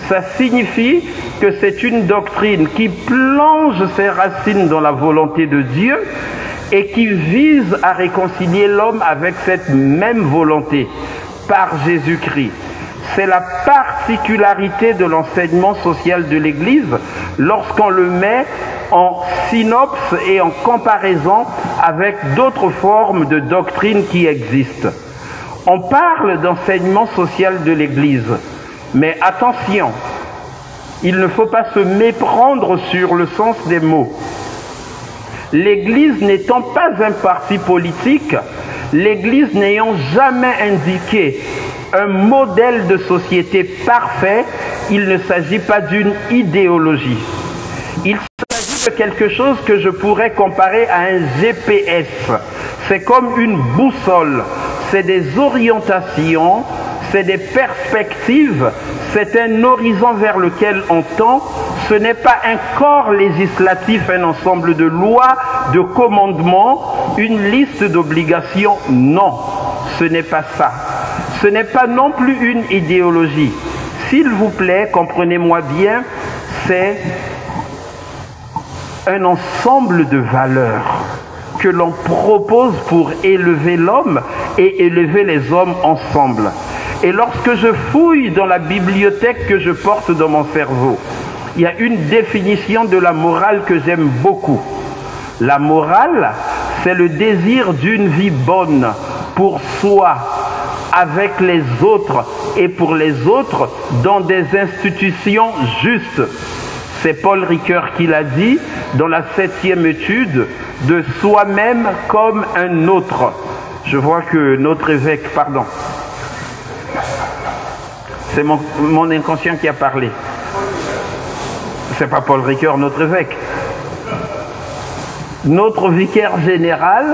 Ça signifie que c'est une doctrine qui plonge ses racines dans la volonté de Dieu et qui vise à réconcilier l'homme avec cette même volonté par Jésus-Christ. C'est la particularité de l'enseignement social de l'Église lorsqu'on le met en synopse et en comparaison avec d'autres formes de doctrine qui existent. On parle d'enseignement social de l'Église, mais attention, il ne faut pas se méprendre sur le sens des mots. L'Église n'étant pas un parti politique, l'Église n'ayant jamais indiqué un modèle de société parfait, il ne s'agit pas d'une idéologie. Il s'agit de quelque chose que je pourrais comparer à un GPS. C'est comme une boussole, c'est des orientations, c'est des perspectives, c'est un horizon vers lequel on tend. Ce n'est pas un corps législatif, un ensemble de lois, de commandements, une liste d'obligations. Non, ce n'est pas ça. Ce n'est pas non plus une idéologie. S'il vous plaît, comprenez-moi bien, c'est un ensemble de valeurs que l'on propose pour élever l'homme et élever les hommes ensemble. Et lorsque je fouille dans la bibliothèque que je porte dans mon cerveau, il y a une définition de la morale que j'aime beaucoup. La morale, c'est le désir d'une vie bonne pour soi, avec les autres et pour les autres dans des institutions justes. C'est Paul Ricoeur qui l'a dit dans la 7e étude de Soi-même comme un autre. Je vois que notre évêque, pardon, c'est mon inconscient qui a parlé. C'est pas Paul Ricoeur, notre évêque. Notre vicaire général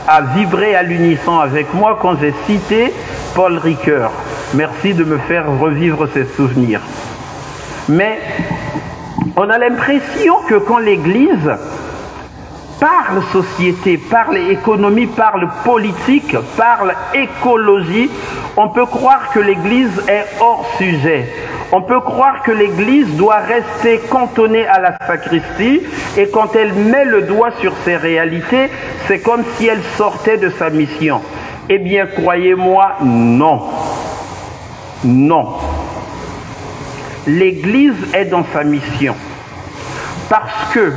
a vibré à l'unisson avec moi quand j'ai cité Paul Ricoeur. Merci de me faire revivre ces souvenirs. Mais on a l'impression que quand l'Église parle société, parle économie, parle politique, parle écologie, on peut croire que l'Église est hors sujet. On peut croire que l'Église doit rester cantonnée à la sacristie et quand elle met le doigt sur ces réalités, c'est comme si elle sortait de sa mission. Eh bien, croyez-moi, non. Non. L'Église est dans sa mission parce que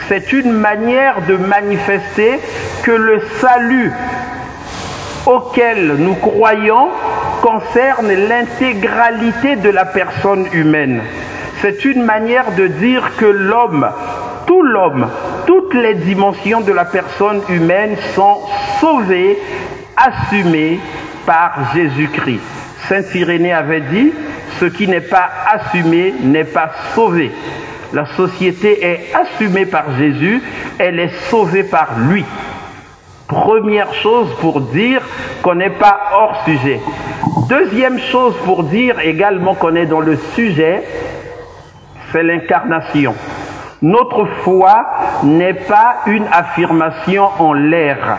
c'est une manière de manifester que le salut auquel nous croyons concerne l'intégralité de la personne humaine. C'est une manière de dire que l'homme, toutes les dimensions de la personne humaine sont sauvées, assumées par Jésus-Christ. Saint Irénée avait dit, ce qui n'est pas assumé n'est pas sauvé. La société est assumée par Jésus, elle est sauvée par lui. Première chose pour dire qu'on n'est pas hors sujet. Deuxième chose pour dire également qu'on est dans le sujet, c'est l'incarnation. Notre foi n'est pas une affirmation en l'air.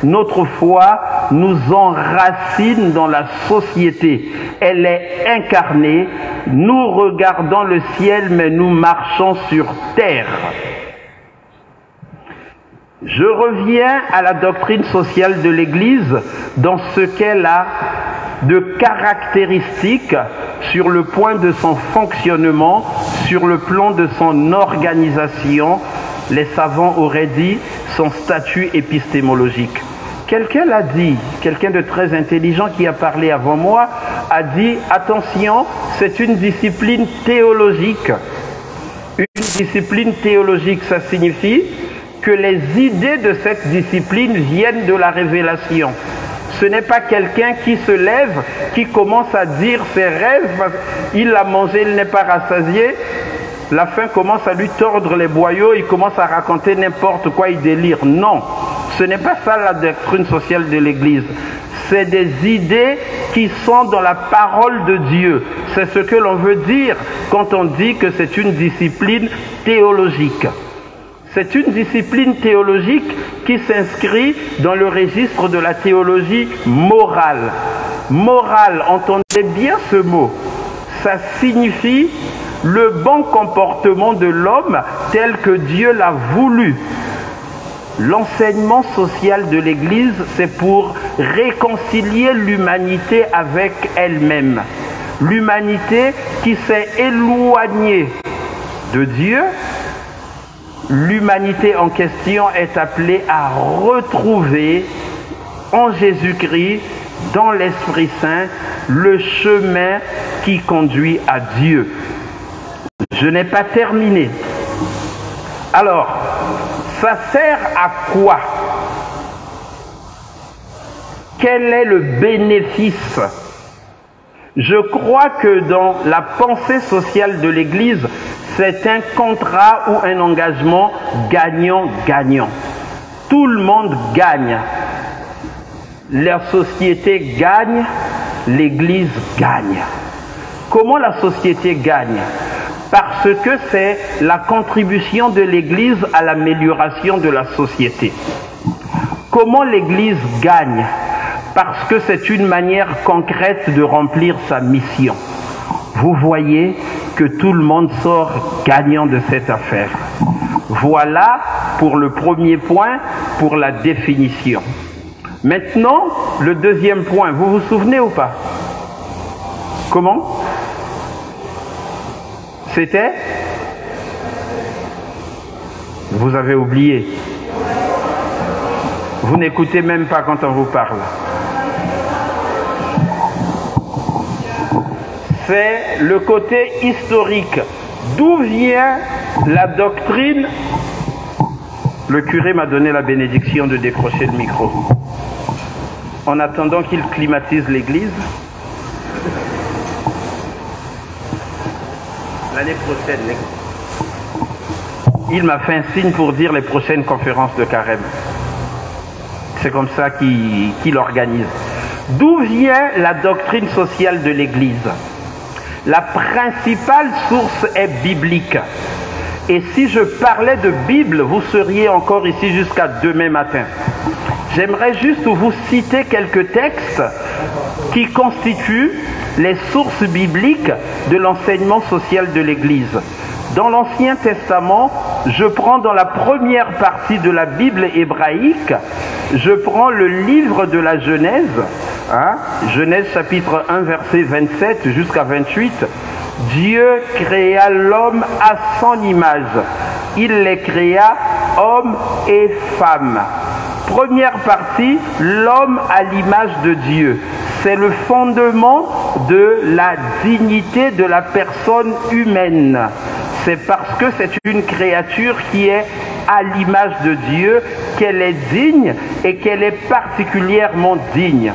Notre foi nous enracine dans la société. Elle est incarnée. Nous regardons le ciel, mais nous marchons sur terre. Je reviens à la doctrine sociale de l'Église dans ce qu'elle a de caractéristiques sur le point de son fonctionnement, sur le plan de son organisation, les savants auraient dit son statut épistémologique. Quelqu'un l'a dit, quelqu'un de très intelligent qui a parlé avant moi, a dit « Attention, c'est une discipline théologique ». Une discipline théologique, ça signifie que les idées de cette discipline viennent de la révélation. Ce n'est pas quelqu'un qui se lève, qui commence à dire ses rêves, il a mangé, il n'est pas rassasié, la faim commence à lui tordre les boyaux, il commence à raconter n'importe quoi, il délire. Non, ce n'est pas ça la doctrine sociale de l'Église. C'est des idées qui sont dans la parole de Dieu. C'est ce que l'on veut dire quand on dit que c'est une discipline théologique. C'est une discipline théologique qui s'inscrit dans le registre de la théologie morale. Morale, entendez bien ce mot. Ça signifie le bon comportement de l'homme tel que Dieu l'a voulu. L'enseignement social de l'Église, c'est pour réconcilier l'humanité avec elle-même. L'humanité qui s'est éloignée de Dieu, l'humanité en question est appelée à retrouver en Jésus-Christ, dans l'Esprit Saint, le chemin qui conduit à Dieu. Je n'ai pas terminé. Alors, ça sert à quoi? Quel est le bénéfice? Je crois que dans la pensée sociale de l'Église, c'est un contrat ou un engagement gagnant-gagnant. Tout le monde gagne. La société gagne, l'Église gagne. Comment la société gagne? Parce que c'est la contribution de l'Église à l'amélioration de la société. Comment l'Église gagne? Parce que c'est une manière concrète de remplir sa mission. Vous voyez que tout le monde sort gagnant de cette affaire. Voilà pour le premier point, pour la définition. Maintenant, le deuxième point, vous vous souvenez ou pas? Comment? C'était? Vous avez oublié. Vous n'écoutez même pas quand on vous parle. C'est le côté historique. D'où vient la doctrine? Le curé m'a donné la bénédiction de décrocher le micro. En attendant qu'il climatise l'église, l'année prochaine, il m'a fait un signe pour dire les prochaines conférences de carême. C'est comme ça qu'il organise. D'où vient la doctrine sociale de l'Église? La principale source est biblique. Et si je parlais de Bible, vous seriez encore ici jusqu'à demain matin. J'aimerais juste vous citer quelques textes qui constituent les sources bibliques de l'enseignement social de l'Église. Dans l'Ancien Testament, je prends dans la première partie de la Bible hébraïque, je prends le livre de la Genèse, Genèse chapitre 1 verset 27 jusqu'à 28. Dieu créa l'homme à son image. Il les créa hommes et femmes. Première partie, l'homme à l'image de Dieu. C'est le fondement de la dignité de la personne humaine. C'est parce que c'est une créature qui est à l'image de Dieu qu'elle est digne et qu'elle est particulièrement digne.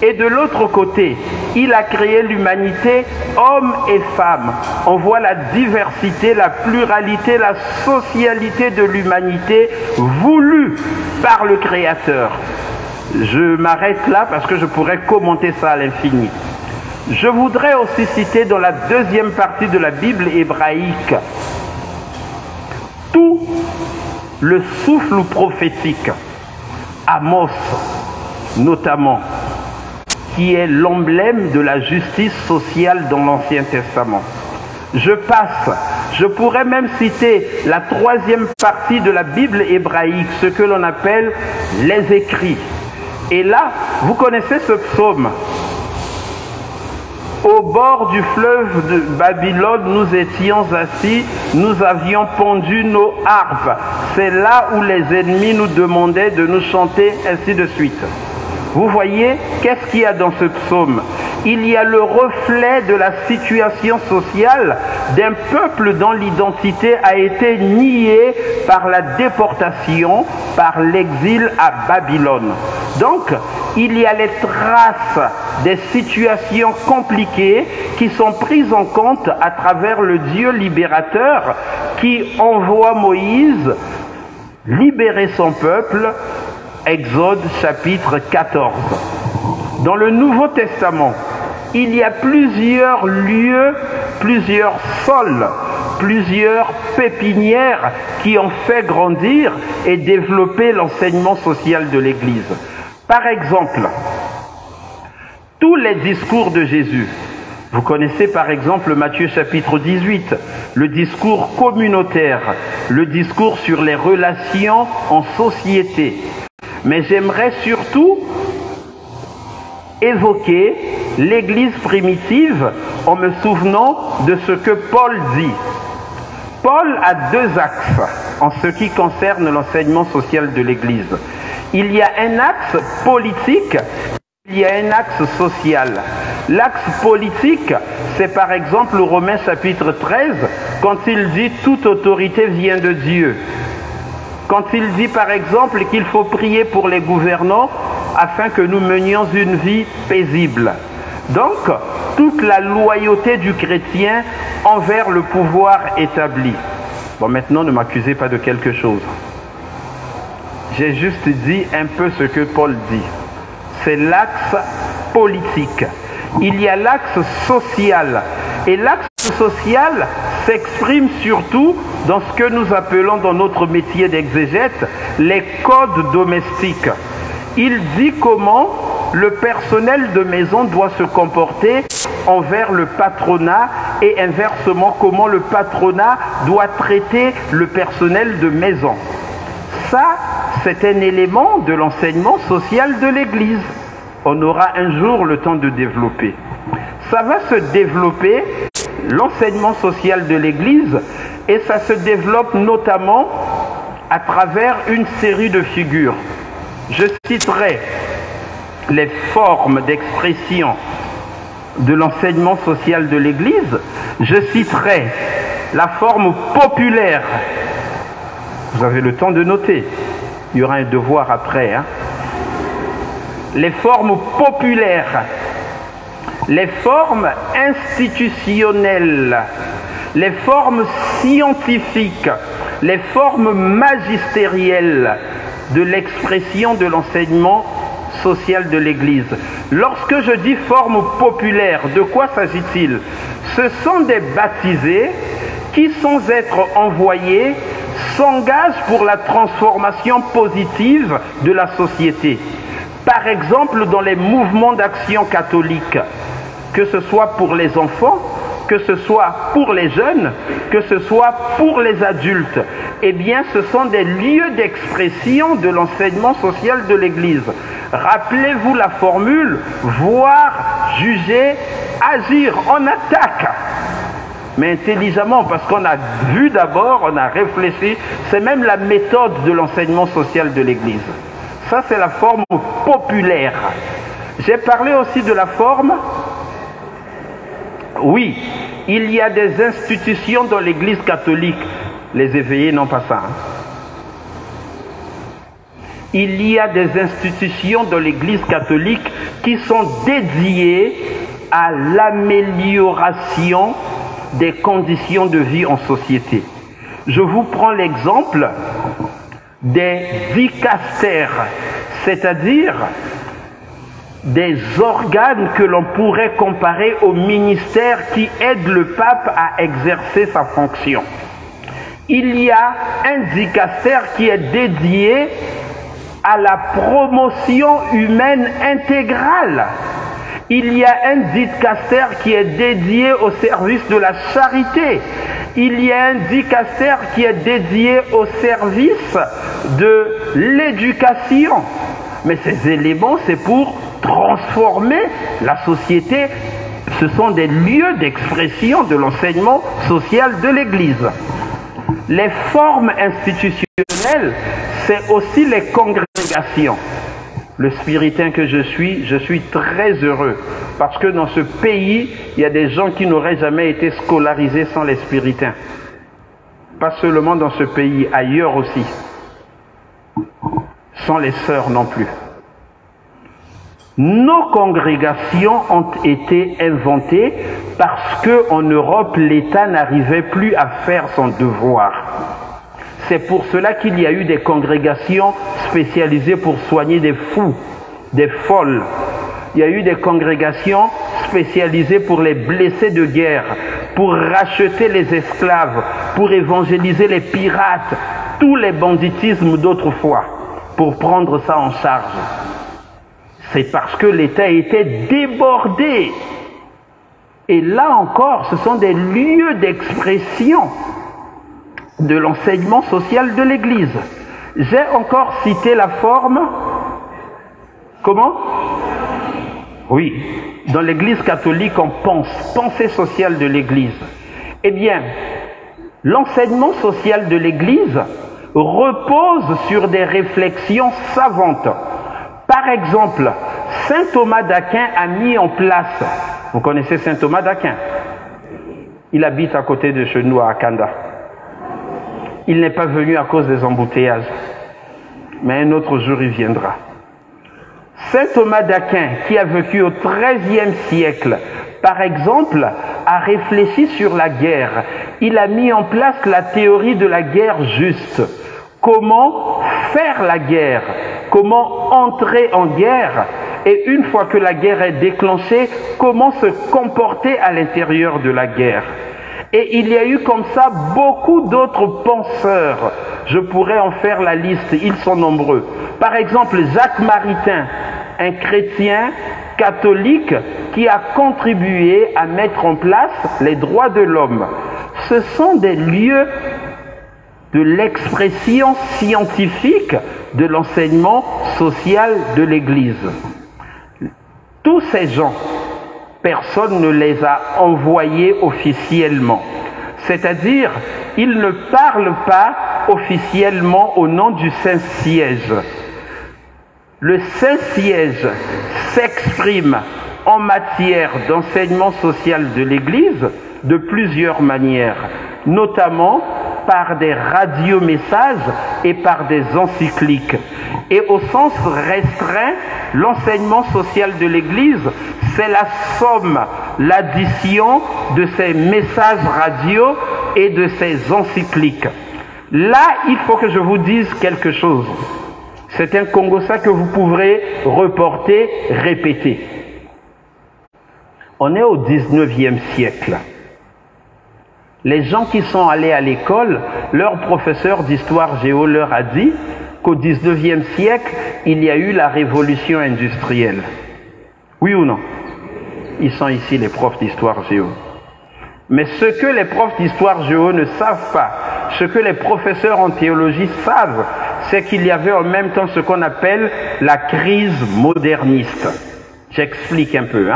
Et de l'autre côté, il a créé l'humanité, hommes et femmes. On voit la diversité, la pluralité, la socialité de l'humanité voulue par le Créateur. Je m'arrête là parce que je pourrais commenter ça à l'infini. Je voudrais aussi citer dans la deuxième partie de la Bible hébraïque tout le souffle prophétique, Amos notamment, qui est l'emblème de la justice sociale dans l'Ancien Testament. Je passe. Je pourrais même citer la troisième partie de la Bible hébraïque, ce que l'on appelle les écrits. Et là, vous connaissez ce psaume. Au bord du fleuve de Babylone, nous étions assis, nous avions pendu nos harpes. C'est là où les ennemis nous demandaient de nous chanter, ainsi de suite. Vous voyez, qu'est-ce qu'il y a dans ce psaume? Il y a le reflet de la situation sociale d'un peuple dont l'identité a été niée par la déportation, par l'exil à Babylone. Donc, il y a les traces des situations compliquées qui sont prises en compte à travers le Dieu libérateur qui envoie Moïse libérer son peuple. Exode chapitre 14. Dans le Nouveau Testament, il y a plusieurs lieux, plusieurs sols, plusieurs pépinières qui ont fait grandir et développer l'enseignement social de l'Église. Par exemple, tous les discours de Jésus, Vous connaissez par exemple Matthieu chapitre 18, le discours communautaire, le discours sur les relations en société. Mais j'aimerais surtout évoquer l'Église primitive en me souvenant de ce que Paul dit. Paul a deux axes en ce qui concerne l'enseignement social de l'Église. Il y a un axe politique, il y a un axe social. L'axe politique, c'est par exemple Romains chapitre 13, quand il dit « toute autorité vient de Dieu ». Quand il dit par exemple qu'il faut prier pour les gouvernants afin que nous menions une vie paisible. Donc, toute la loyauté du chrétien envers le pouvoir établi. Bon, maintenant, ne m'accusez pas de quelque chose. J'ai juste dit un peu ce que Paul dit. C'est l'axe politique. Il y a l'axe social. Et l'axe social s'exprime surtout dans ce que nous appelons dans notre métier d'exégète les codes domestiques. Il dit comment le personnel de maison doit se comporter envers le patronat et inversement comment le patronat doit traiter le personnel de maison. Ça, c'est un élément de l'enseignement social de l'Église. On aura un jour le temps de développer. Ça va se développer, l'enseignement social de l'Église, et ça se développe notamment à travers une série de figures. Je citerai les formes d'expression de l'enseignement social de l'Église. Je citerai la forme populaire. Vous avez le temps de noter. Il y aura un devoir après. Les formes populaires, les formes institutionnelles, les formes scientifiques, les formes magistérielles de l'expression de l'enseignement social de l'Église. Lorsque je dis forme populaire, de quoi s'agit-il? Ce sont des baptisés qui, sans être envoyés, s'engagent pour la transformation positive de la société. Par exemple, dans les mouvements d'action catholique, que ce soit pour les enfants, que ce soit pour les jeunes, que ce soit pour les adultes, eh bien, ce sont des lieux d'expression de l'enseignement social de l'Église. Rappelez-vous la formule « voir, juger, agir ». On attaque, mais intelligemment, parce qu'on a vu d'abord, on a réfléchi. C'est même la méthode de l'enseignement social de l'Église. Ça, c'est la forme populaire. J'ai parlé aussi de la forme... Oui, il y a des institutions dans l'Église catholique. Les éveillés n'ont pas ça. Il y a des institutions dans l'Église catholique qui sont dédiées à l'amélioration des conditions de vie en société. Je vous prends l'exemple des dicastères, c'est-à-dire des organes que l'on pourrait comparer au ministère qui aide le pape à exercer sa fonction. Il y a un dicastère qui est dédié à la promotion humaine intégrale. Il y a un dicastère qui est dédié au service de la charité. Il y a un dicastère qui est dédié au service de l'éducation. Mais ces éléments, c'est pour transformer la société. Ce sont des lieux d'expression de l'enseignement social de l'Église. Les formes institutionnelles, c'est aussi les congrégations. Le spiritain que je suis très heureux parce que dans ce pays, il y a des gens qui n'auraient jamais été scolarisés sans les spiritains. Pas seulement dans ce pays, ailleurs aussi. Sans les sœurs non plus. Nos congrégations ont été inventées parce qu'en Europe, l'État n'arrivait plus à faire son devoir. C'est pour cela qu'il y a eu des congrégations spécialisées pour soigner des fous, des folles. Il y a eu des congrégations spécialisées pour les blessés de guerre, pour racheter les esclaves, pour évangéliser les pirates, tous les banditismes d'autrefois, pour prendre ça en charge. C'est parce que l'État était débordé. Et là encore, ce sont des lieux d'expression de l'enseignement social de l'Église. J'ai encore cité la forme. Comment? Oui, dans l'Église catholique, on pense, pensée sociale de l'Église. Eh bien, l'enseignement social de l'Église repose sur des réflexions savantes. Par exemple, saint Thomas d'Aquin a mis en place, vous connaissez saint Thomas d'Aquin? Il habite à côté de chez nous à Akanda. Il n'est pas venu à cause des embouteillages, mais un autre jour il viendra. Saint Thomas d'Aquin, qui a vécu au XIIIe siècle, par exemple, a réfléchi sur la guerre. Il a mis en place la théorie de la guerre juste. Comment faire la guerre? Comment entrer en guerre? Et une fois que la guerre est déclenchée, comment se comporter à l'intérieur de la guerre? Et il y a eu comme ça beaucoup d'autres penseurs. Je pourrais en faire la liste, ils sont nombreux. Par exemple, Jacques Maritain, un chrétien catholique qui a contribué à mettre en place les droits de l'homme. Ce sont des lieux de l'expression scientifique de l'enseignement social de l'Église. Tous ces gens, personne ne les a envoyés officiellement. C'est-à-dire, ils ne parlent pas officiellement au nom du Saint-Siège. Le Saint-Siège s'exprime en matière d'enseignement social de l'Église de plusieurs manières, notamment par des radiomessages et par des encycliques. Et au sens restreint, l'enseignement social de l'Église, c'est la somme, l'addition de ces messages radio et de ces encycliques. Là, il faut que je vous dise quelque chose. C'est un Congo-ça que vous pourrez reporter, répéter. On est au 19e siècle. Les gens qui sont allés à l'école, leur professeur d'histoire géo leur a dit qu'au 19e siècle, il y a eu la révolution industrielle. Oui ou non? Ils sont ici les profs d'histoire géo. Mais ce que les profs d'histoire géo ne savent pas, ce que les professeurs en théologie savent, c'est qu'il y avait en même temps ce qu'on appelle la crise moderniste. J'explique un peu.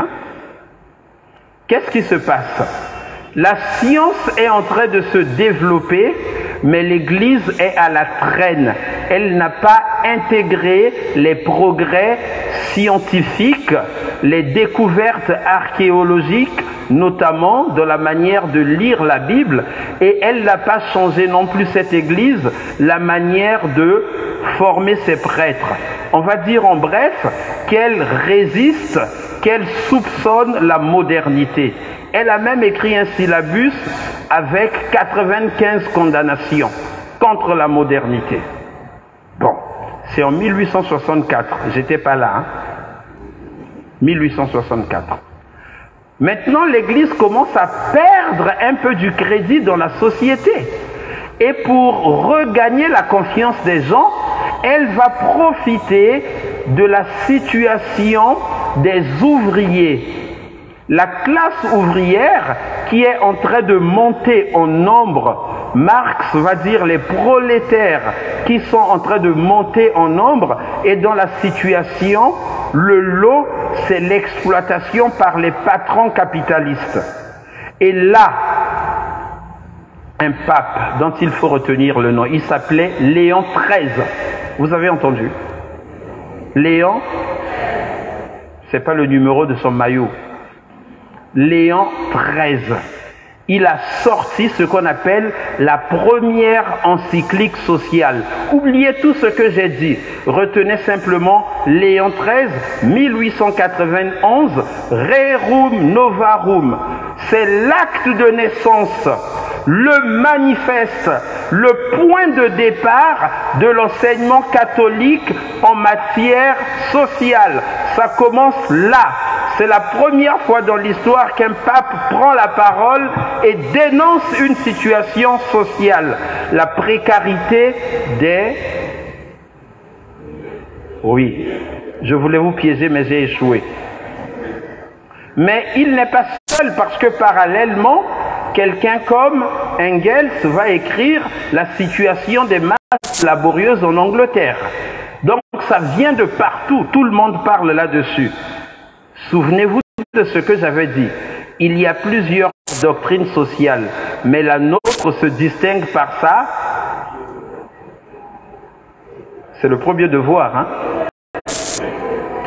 Qu'est-ce qui se passe? La science est en train de se développer, mais l'Église est à la traîne. Elle n'a pas intégré les progrès scientifiques, les découvertes archéologiques, notamment dans la manière de lire la Bible, et elle n'a pas changé non plus, cette Église, la manière de former ses prêtres. On va dire en bref qu'elle résiste, qu'elle soupçonne la modernité. Elle a même écrit un syllabus avec 95 condamnations contre la modernité. Bon, c'est en 1864, j'étais pas là, 1864. Maintenant, l'Église commence à perdre un peu du crédit dans la société. Et pour regagner la confiance des gens, elle va profiter de la situation des ouvriers. La classe ouvrière qui est en train de monter en nombre, Marx va dire les prolétaires qui sont en train de monter en nombre, et dans la situation, le lot, c'est l'exploitation par les patrons capitalistes. Et là, un pape dont il faut retenir le nom, il s'appelait Léon XIII. Vous avez entendu? Léon, c'est pas le numéro de son maillot. Léon XIII. Il a sorti ce qu'on appelle la première encyclique sociale. Oubliez tout ce que j'ai dit. Retenez simplement Léon XIII, 1891, Rerum Novarum. C'est l'acte de naissance, le manifeste, le point de départ de l'enseignement catholique en matière sociale. Ça commence là. C'est la première fois dans l'histoire qu'un pape prend la parole et dénonce une situation sociale. La précarité des... Oui, je voulais vous piéger, mais j'ai échoué. Mais il n'est pas seul parce que parallèlement, quelqu'un comme Engels va écrire la situation des masses laborieuses en Angleterre. Donc ça vient de partout, tout le monde parle là-dessus. Souvenez-vous de ce que j'avais dit. Il y a plusieurs doctrines sociales, mais la nôtre se distingue par ça. C'est le premier devoir, hein?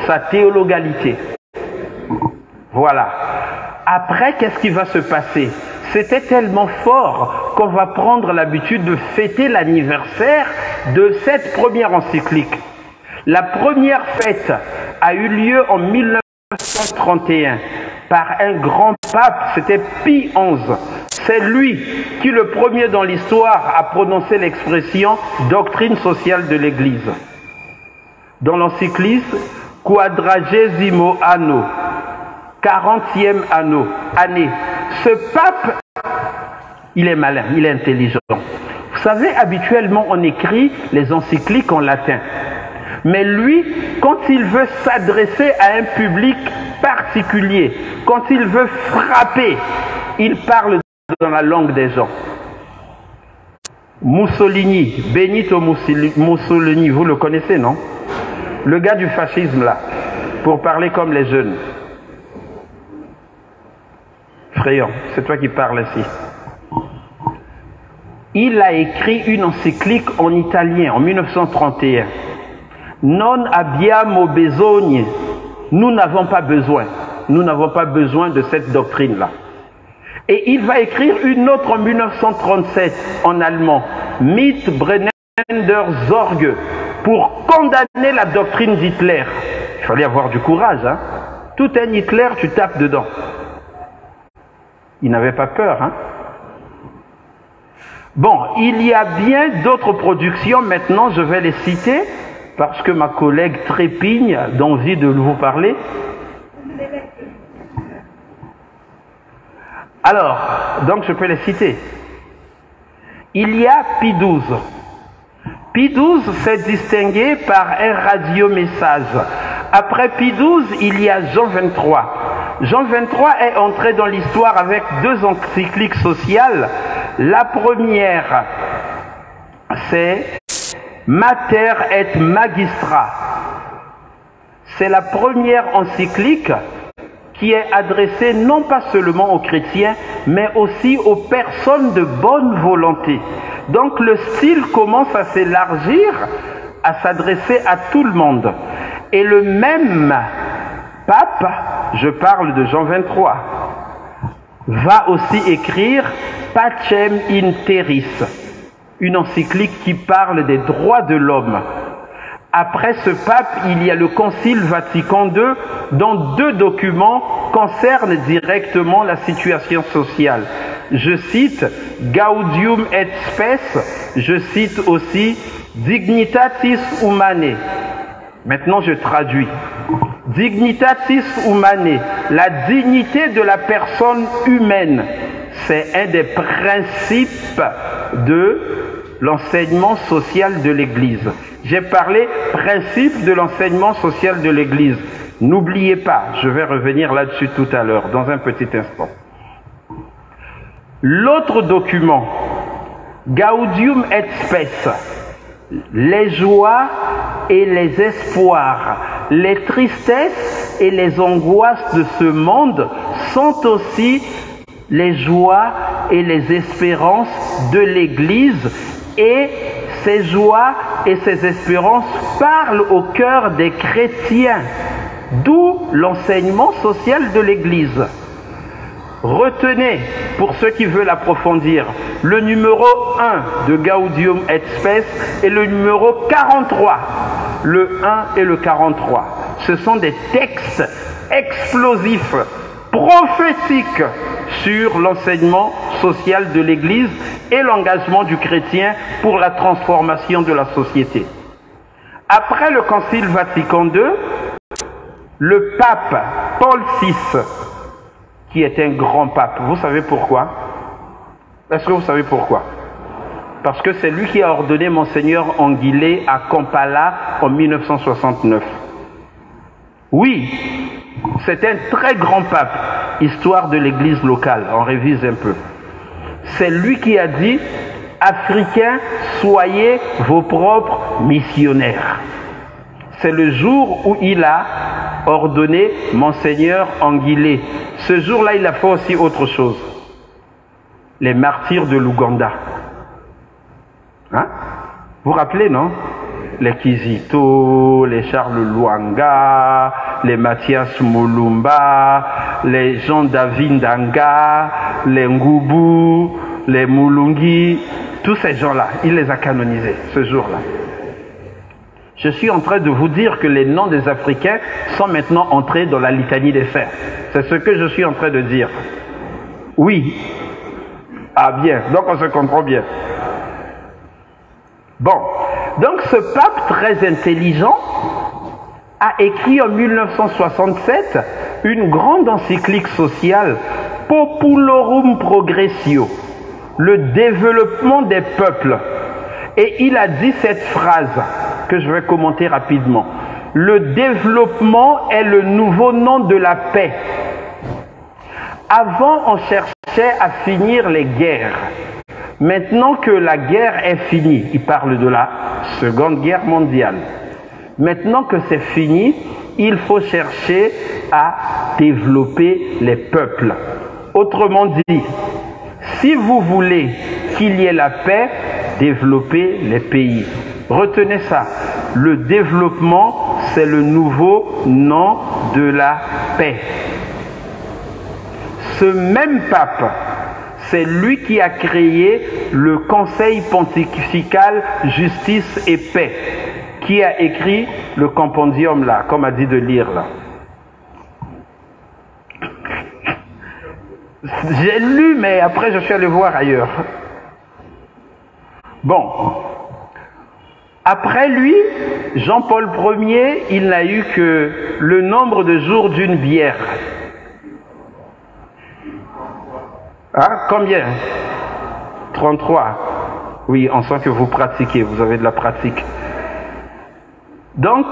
Sa théologalité. Voilà. Après, qu'est-ce qui va se passer? C'était tellement fort qu'on va prendre l'habitude de fêter l'anniversaire de cette première encyclique. La première fête a eu lieu en 1931 par un grand pape, c'était Pie XI. C'est lui qui, le premier dans l'histoire, a prononcé l'expression « doctrine sociale de l'Église ». Dans l'encyclique « Quadragesimo anno », 40e année. Ce pape, il est malin, il est intelligent. Vous savez, habituellement, on écrit les encycliques en latin. Mais lui, quand il veut s'adresser à un public particulier, quand il veut frapper, il parle dans la langue des gens. Mussolini, Benito Mussolini, vous le connaissez, non? Le gars du fascisme, là, pour parler comme les jeunes. Fréant, c'est toi qui parles ici. Il a écrit une encyclique en italien en 1931. Non abbiamo bisogno. Nous n'avons pas besoin. Nous n'avons pas besoin de cette doctrine-là. Et il va écrire une autre en 1937 en allemand. Mitbrennender Sorge, pour condamner la doctrine d'Hitler. Il fallait avoir du courage, hein. Tout un Hitler, tu tapes dedans. Il n'avait pas peur, hein. Bon, il y a bien d'autres productions, maintenant je vais les citer, parce que ma collègue trépigne d'envie de vous parler. Alors, donc je peux les citer. Il y a Pie XII. Pie XII s'est distingué par un radiomessage. Après Pie XII, il y a Jean XXIII. Jean XXIII est entré dans l'histoire avec deux encycliques sociales. La première, c'est Mater et Magistra. C'est la première encyclique qui est adressée non pas seulement aux chrétiens, mais aussi aux personnes de bonne volonté. Donc le style commence à s'élargir, à s'adresser à tout le monde. Et le même pape, je parle de Jean XXIII, va aussi écrire Pacem in Terris, une encyclique qui parle des droits de l'homme. Après ce pape, il y a le Concile Vatican II, dont deux documents concernent directement la situation sociale. Je cite Gaudium et Spes, je cite aussi Dignitatis Humanae. Maintenant, je traduis. Dignitatis Humanae, la dignité de la personne humaine, c'est un des principes de l'enseignement social de l'Église. J'ai parlé principe de l'enseignement social de l'Église. N'oubliez pas, je vais revenir là-dessus tout à l'heure, dans un petit instant. L'autre document, Gaudium et Spes, les joies et les espoirs, les tristesses et les angoisses de ce monde sont aussi les joies et les espérances de l'Église, et ces joies et ces espérances parlent au cœur des chrétiens, d'où l'enseignement social de l'Église. Retenez, pour ceux qui veulent approfondir, le numéro 1 de Gaudium et Spes et le numéro 43, le 1 et le 43. Ce sont des textes explosifs, prophétiques sur l'enseignement social de l'Église et l'engagement du chrétien pour la transformation de la société. Après le Concile Vatican II, le pape Paul VI, qui est un grand pape, vous savez pourquoi? Est-ce que vous savez pourquoi? Parce que c'est lui qui a ordonné Monseigneur Anguillet à Kampala en 1969. Oui, c'est un très grand pape. Histoire de l'église locale, on révise un peu. C'est lui qui a dit « Africains, soyez vos propres missionnaires ». C'est le jour où il a ordonné Monseigneur Anguilé. Ce jour-là, il a fait aussi autre chose. Les martyrs de l'Ouganda. Hein? Vous vous rappelez, non? Les Kizito, les Charles Luanga, les Mathias Mulumba, les Jean-David Ndanga, les Ngoubou, les Mulungi, tous ces gens-là, il les a canonisés ce jour-là. Je suis en train de vous dire que les noms des Africains sont maintenant entrés dans la litanie des saints. C'est ce que je suis en train de dire. Oui. Ah bien, donc on se comprend bien. Bon, donc ce pape très intelligent a écrit en 1967 une grande encyclique sociale, Populorum Progressio, le développement des peuples. Et il a dit cette phrase que je vais commenter rapidement. Le développement est le nouveau nom de la paix. Avant, on cherchait à finir les guerres. Maintenant que la guerre est finie, il parle de la Seconde Guerre mondiale. Maintenant que c'est fini, il faut chercher à développer les peuples. Autrement dit, si vous voulez qu'il y ait la paix, développez les pays. Retenez ça, le développement, c'est le nouveau nom de la paix. Ce même pape, c'est lui qui a créé le Conseil pontifical Justice et Paix, qui a écrit le compendium là, comme a dit de lire là. J'ai lu, mais après je suis allé voir ailleurs. Bon. Après lui, Jean-Paul Ier, il n'a eu que le nombre de jours d'une bière. Hein? Combien? 33. Oui, on sent que vous pratiquez, vous avez de la pratique. Donc,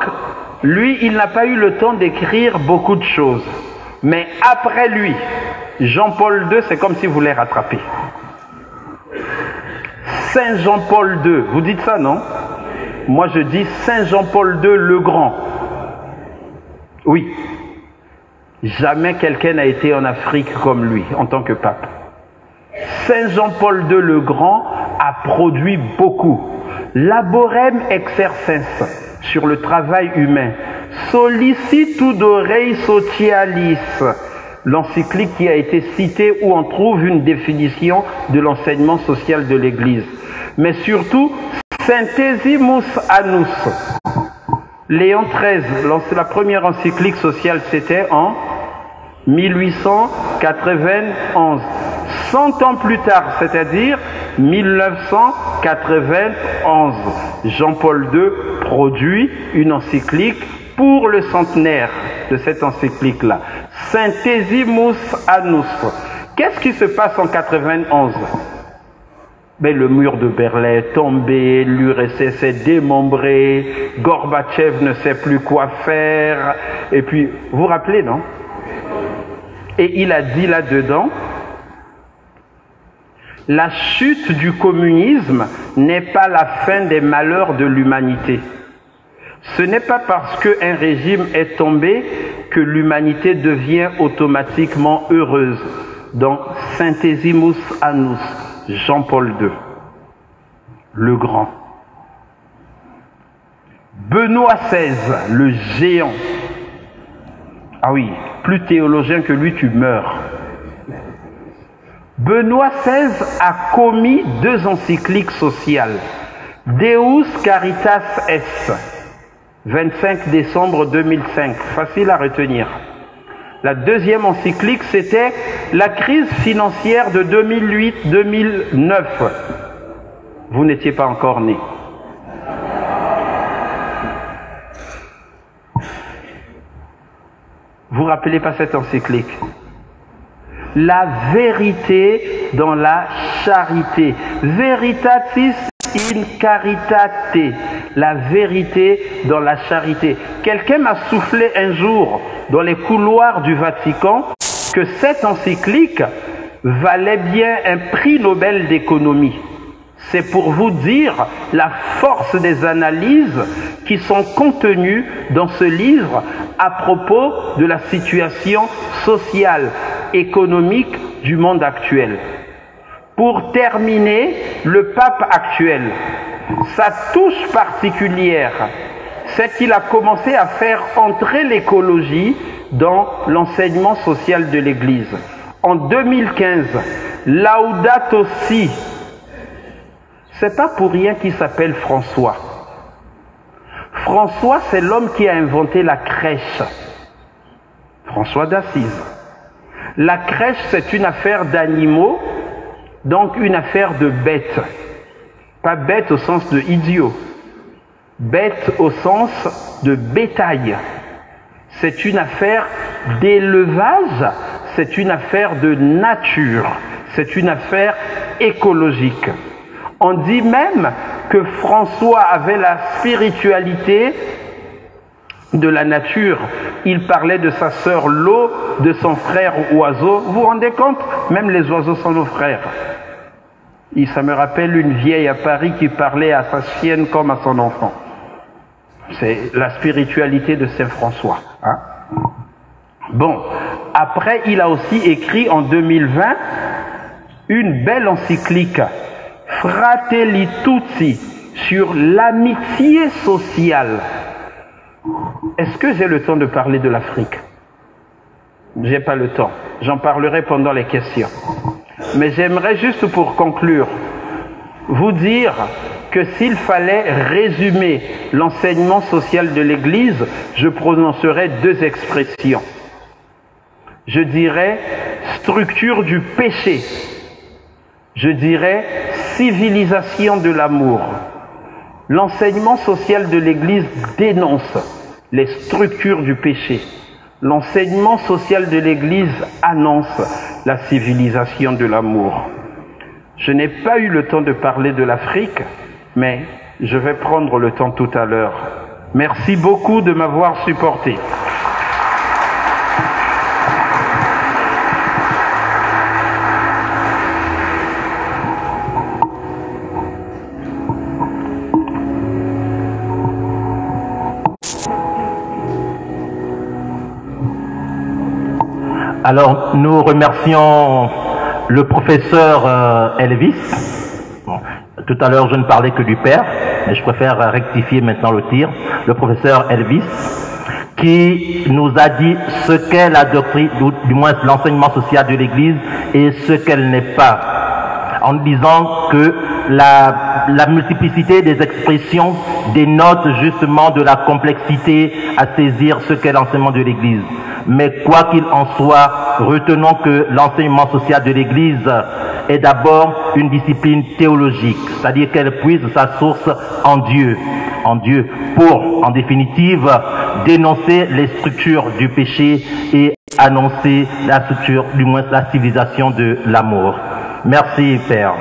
lui, il n'a pas eu le temps d'écrire beaucoup de choses. Mais après lui, Jean-Paul II, c'est comme si vous les rattrapiez. Saint Jean-Paul II, vous dites ça, non? Moi, je dis Saint Jean-Paul II le Grand. Oui. Jamais quelqu'un n'a été en Afrique comme lui, en tant que pape. Saint Jean-Paul II le Grand a produit beaucoup. Laborem exercens sur le travail humain. Sollicitud rei socialis, l'encyclique qui a été citée où on trouve une définition de l'enseignement social de l'Église. Mais surtout, Centesimus Annus. Léon XIII, la première encyclique sociale, c'était en 1891. 100 ans plus tard, c'est-à-dire 1991, Jean-Paul II produit une encyclique pour le centenaire de cette encyclique-là. Centesimus Annus. Qu'est-ce qui se passe en 91? Ben, le mur de Berlin est tombé, l'URSS est démembré, Gorbatchev ne sait plus quoi faire. Et puis, vous vous rappelez, non? Et il a dit là-dedans, la chute du communisme n'est pas la fin des malheurs de l'humanité. Ce n'est pas parce qu'un régime est tombé que l'humanité devient automatiquement heureuse. Donc, Centesimus Annus, Jean-Paul II, le Grand. Benoît XVI, le géant. Ah oui, plus théologien que lui, tu meurs. Benoît XVI a commis 2 encycliques sociales. Deus Caritas Est, 25 décembre 2005, facile à retenir. La deuxième encyclique, c'était la crise financière de 2008-2009. Vous n'étiez pas encore né. Vous ne rappelez pas cette encyclique? La vérité dans la charité. Veritatis in caritate. la vérité dans la charité. Quelqu'un m'a soufflé un jour dans les couloirs du Vatican que cette encyclique valait bien un prix Nobel d'économie. C'est pour vous dire la force des analyses qui sont contenues dans ce livre à propos de la situation sociale, économique du monde actuel. Pour terminer, le pape actuel, sa touche particulière, c'est qu'il a commencé à faire entrer l'écologie dans l'enseignement social de l'Église. En 2015, Laudato Si, c'est pas pour rien qu'il s'appelle François. François, c'est l'homme qui a inventé la crèche. François d'Assise. La crèche, c'est une affaire d'animaux, donc une affaire de bêtes. Pas bête au sens de idiot. Bête au sens de bétail. C'est une affaire d'élevage, c'est une affaire de nature, c'est une affaire écologique. On dit même que François avait la spiritualité de la nature. Il parlait de sa sœur l'eau, de son frère oiseau. Vous vous rendez compte? Même les oiseaux sont nos frères. Et ça me rappelle une vieille à Paris qui parlait à sa chienne comme à son enfant. C'est la spiritualité de Saint François. Hein? Bon, après il a aussi écrit en 2020 une belle encyclique, Fratelli Tutti, sur l'amitié sociale. Est-ce que j'ai le temps de parler de l'Afrique? J'ai pas le temps. J'en parlerai pendant les questions. Mais j'aimerais juste pour conclure, vous dire que s'il fallait résumer l'enseignement social de l'Église, je prononcerais deux expressions. Je dirais structure du péché. Je dirais civilisation de l'amour. L'enseignement social de l'Église dénonce les structures du péché. L'enseignement social de l'Église annonce la civilisation de l'amour. Je n'ai pas eu le temps de parler de l'Afrique, mais je vais prendre le temps tout à l'heure. Merci beaucoup de m'avoir supporté. Alors, nous remercions le professeur Elvis. Bon, tout à l'heure, je ne parlais que du père, mais je préfère rectifier maintenant le tir. Le professeur Elvis, qui nous a dit ce qu'est la doctrine, du moins l'enseignement social de l'Église, et ce qu'elle n'est pas, en disant que la multiplicité des expressions dénote justement de la complexité à saisir ce qu'est l'enseignement de l'Église. Mais quoi qu'il en soit, retenons que l'enseignement social de l'Église est d'abord une discipline théologique, c'est-à-dire qu'elle puise sa source en Dieu, pour, en définitive, dénoncer les structures du péché et annoncer la structure, du moins la civilisation de l'amour. Merci, Père.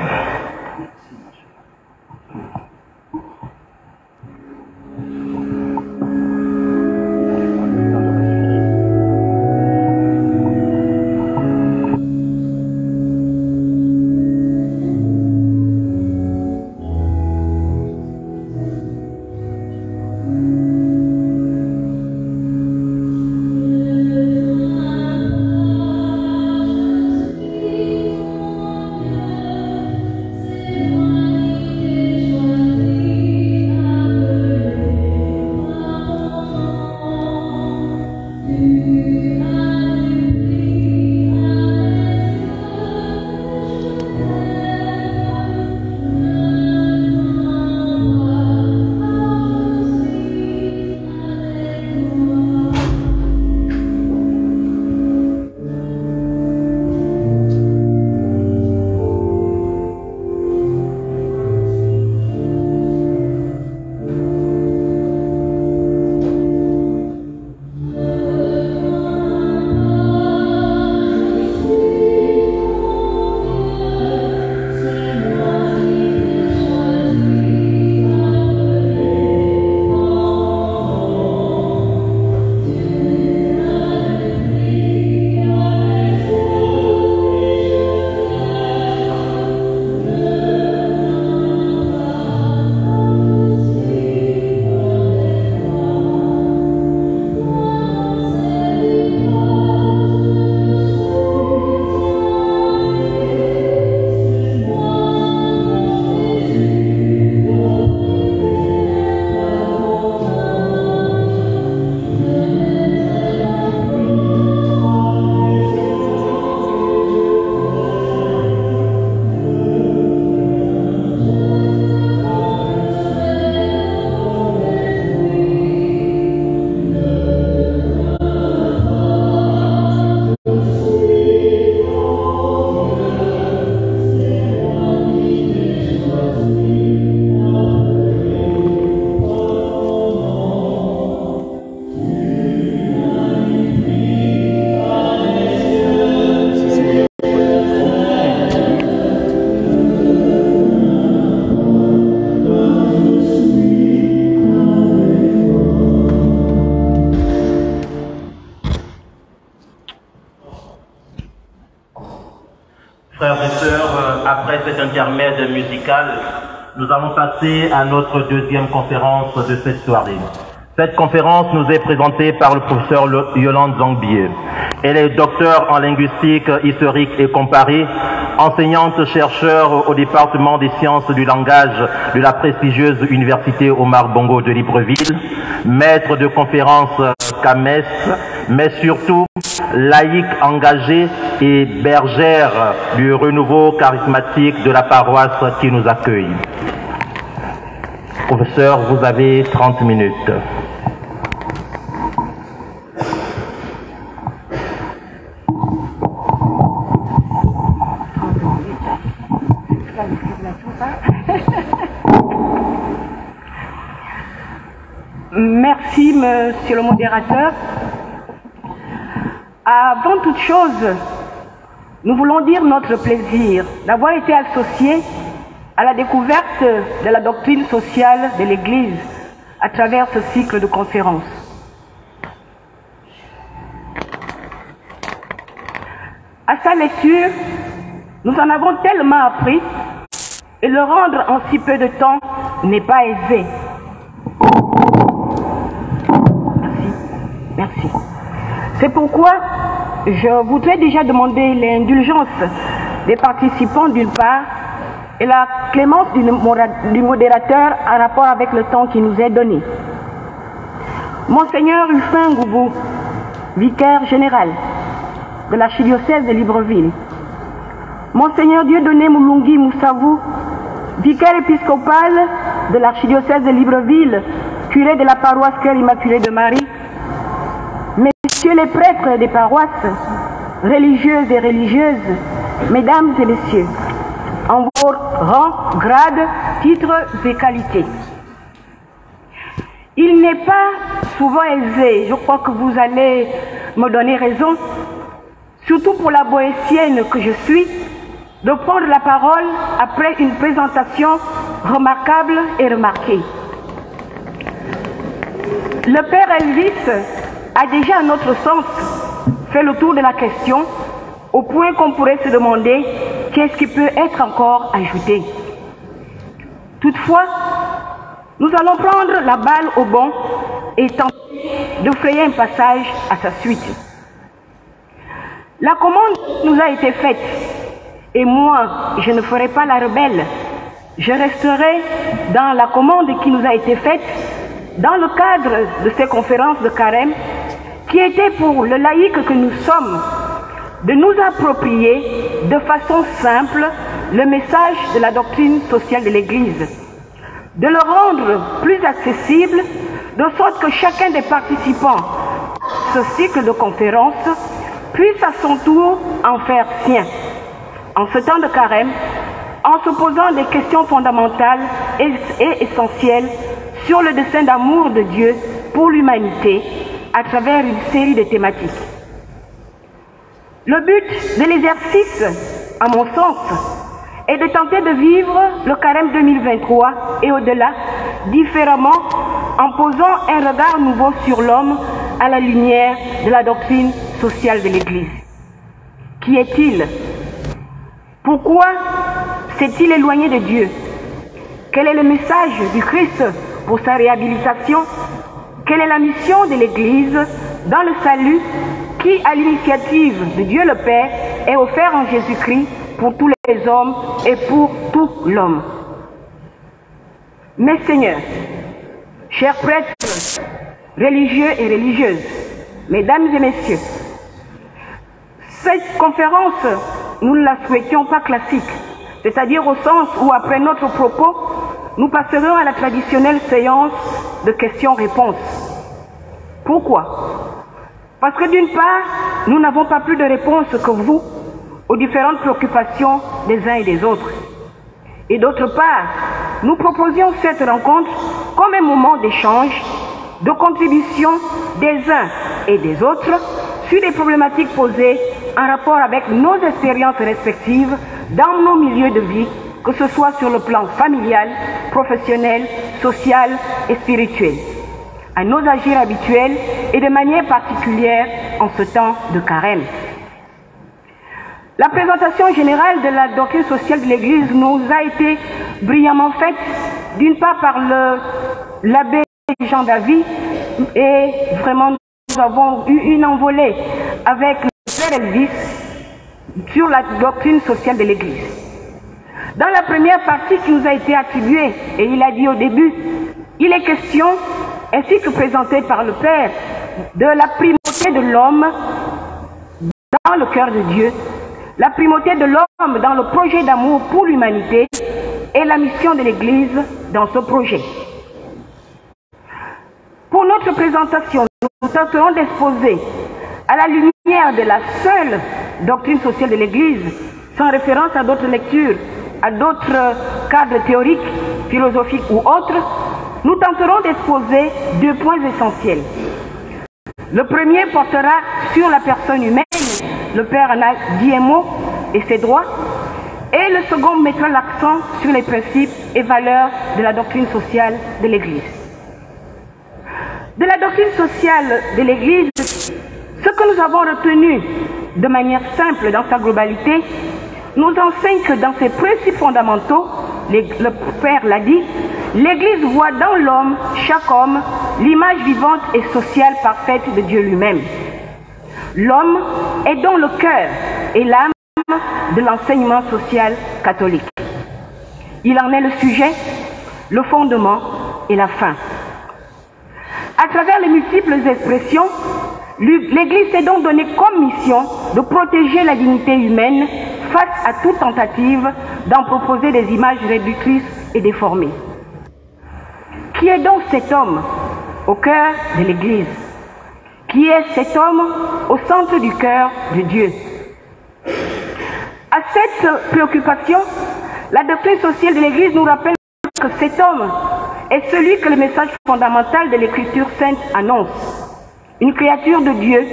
cet intermède musical, nous allons passer à notre deuxième conférence de cette soirée. Cette conférence nous est présentée par le professeur Yolande Zangbier. Elle est docteure en linguistique historique et comparée, enseignante-chercheur au département des sciences du langage de la prestigieuse université Omar Bongo de Libreville, maître de conférences CAMES, mais surtout laïque engagée et bergère du renouveau charismatique de la paroisse qui nous accueille. Professeur, vous avez 30 minutes. Merci, monsieur le modérateur. Avant toute chose, nous voulons dire notre plaisir d'avoir été associés à la découverte de la doctrine sociale de l'Église à travers ce cycle de conférences. À sa lecture, nous en avons tellement appris et le rendre en si peu de temps n'est pas aisé. Merci. C'est pourquoi je voudrais déjà demander l'indulgence des participants d'une part et la clémence du modérateur en rapport avec le temps qui nous est donné. Monseigneur Rufin Ngoubou, vicaire général de l'archidiocèse de Libreville, Monseigneur Dieudonné Moulungi Moussavou, vicaire épiscopal de l'archidiocèse de Libreville, curé de la paroisse Cœur Immaculé de Marie, Messieurs les prêtres des paroisses, religieuses et religieuses, mesdames et messieurs, en vos rangs, grades, titres et qualités. Il n'est pas souvent aisé, je crois que vous allez me donner raison, surtout pour la boétienne que je suis, de prendre la parole après une présentation remarquable et remarquée. Le Père Elvis a déjà, à notre sens, fait le tour de la question, au point qu'on pourrait se demander qu'est-ce qui peut être encore ajouté. Toutefois, nous allons prendre la balle au bond et tenter de frayer un passage à sa suite. La commande nous a été faite, et moi, je ne ferai pas la rebelle. Je resterai dans la commande qui nous a été faite dans le cadre de ces conférences de carême, qui était pour le laïc que nous sommes, de nous approprier de façon simple le message de la doctrine sociale de l'Église, de le rendre plus accessible, de sorte que chacun des participants à ce cycle de conférences puisse à son tour en faire sien, en ce temps de carême, en se posant des questions fondamentales et essentielles sur le dessein d'amour de Dieu pour l'humanité à travers une série de thématiques. Le but de l'exercice, à mon sens, est de tenter de vivre le carême 2023 et au-delà différemment en posant un regard nouveau sur l'homme à la lumière de la doctrine sociale de l'Église. Qui est-il? Pourquoi s'est-il éloigné de Dieu? Quel est le message du Christ pour sa réhabilitation? Quelle est la mission de l'Église dans le salut qui, à l'initiative de Dieu le Père, est offert en Jésus-Christ pour tous les hommes et pour tout l'homme? Mes seigneurs, chers prêtres, religieux et religieuses, mesdames et messieurs, cette conférence, nous ne la souhaitions pas classique, c'est-à-dire au sens où, après notre propos, nous passerons à la traditionnelle séance de questions-réponses. Pourquoi? Parce que d'une part, nous n'avons pas plus de réponses que vous aux différentes préoccupations des uns et des autres. Et d'autre part, nous proposions cette rencontre comme un moment d'échange, de contribution des uns et des autres sur les problématiques posées en rapport avec nos expériences respectives dans nos milieux de vie, que ce soit sur le plan familial, professionnel, social et spirituel, à nos agirs habituels et de manière particulière en ce temps de carême. La présentation générale de la doctrine sociale de l'Église nous a été brillamment faite, d'une part par l'abbé Jean David, et vraiment nous avons eu une envolée avec le Père Elvis sur la doctrine sociale de l'Église. Dans la première partie qui nous a été attribuée, et il a dit au début, il est question, ainsi que présenté par le Père, de la primauté de l'homme dans le cœur de Dieu, la primauté de l'homme dans le projet d'amour pour l'humanité et la mission de l'Église dans ce projet. Pour notre présentation, nous tenterons d'exposer à la lumière de la seule doctrine sociale de l'Église, sans référence à d'autres lectures, à d'autres cadres théoriques, philosophiques ou autres, nous tenterons d'exposer deux points essentiels. Le premier portera sur la personne humaine, le Père en a dit un mot et ses droits, et le second mettra l'accent sur les principes et valeurs de la doctrine sociale de l'Église. De la doctrine sociale de l'Église, ce que nous avons retenu de manière simple dans sa globalité, nous enseigne que dans ses principes fondamentaux, le Père l'a dit, l'Église voit dans l'homme, chaque homme, l'image vivante et sociale parfaite de Dieu lui-même. L'homme est donc le cœur et l'âme de l'enseignement social catholique. Il en est le sujet, le fondement et la fin. À travers les multiples expressions, l'Église s'est donc donnée comme mission de protéger la dignité humaine face à toute tentative d'en proposer des images réductrices et déformées. Qui est donc cet homme au cœur de l'Église? Qui est cet homme au centre du cœur de Dieu? À cette préoccupation, la doctrine sociale de l'Église nous rappelle que cet homme est celui que le message fondamental de l'Écriture sainte annonce. Une créature de Dieu,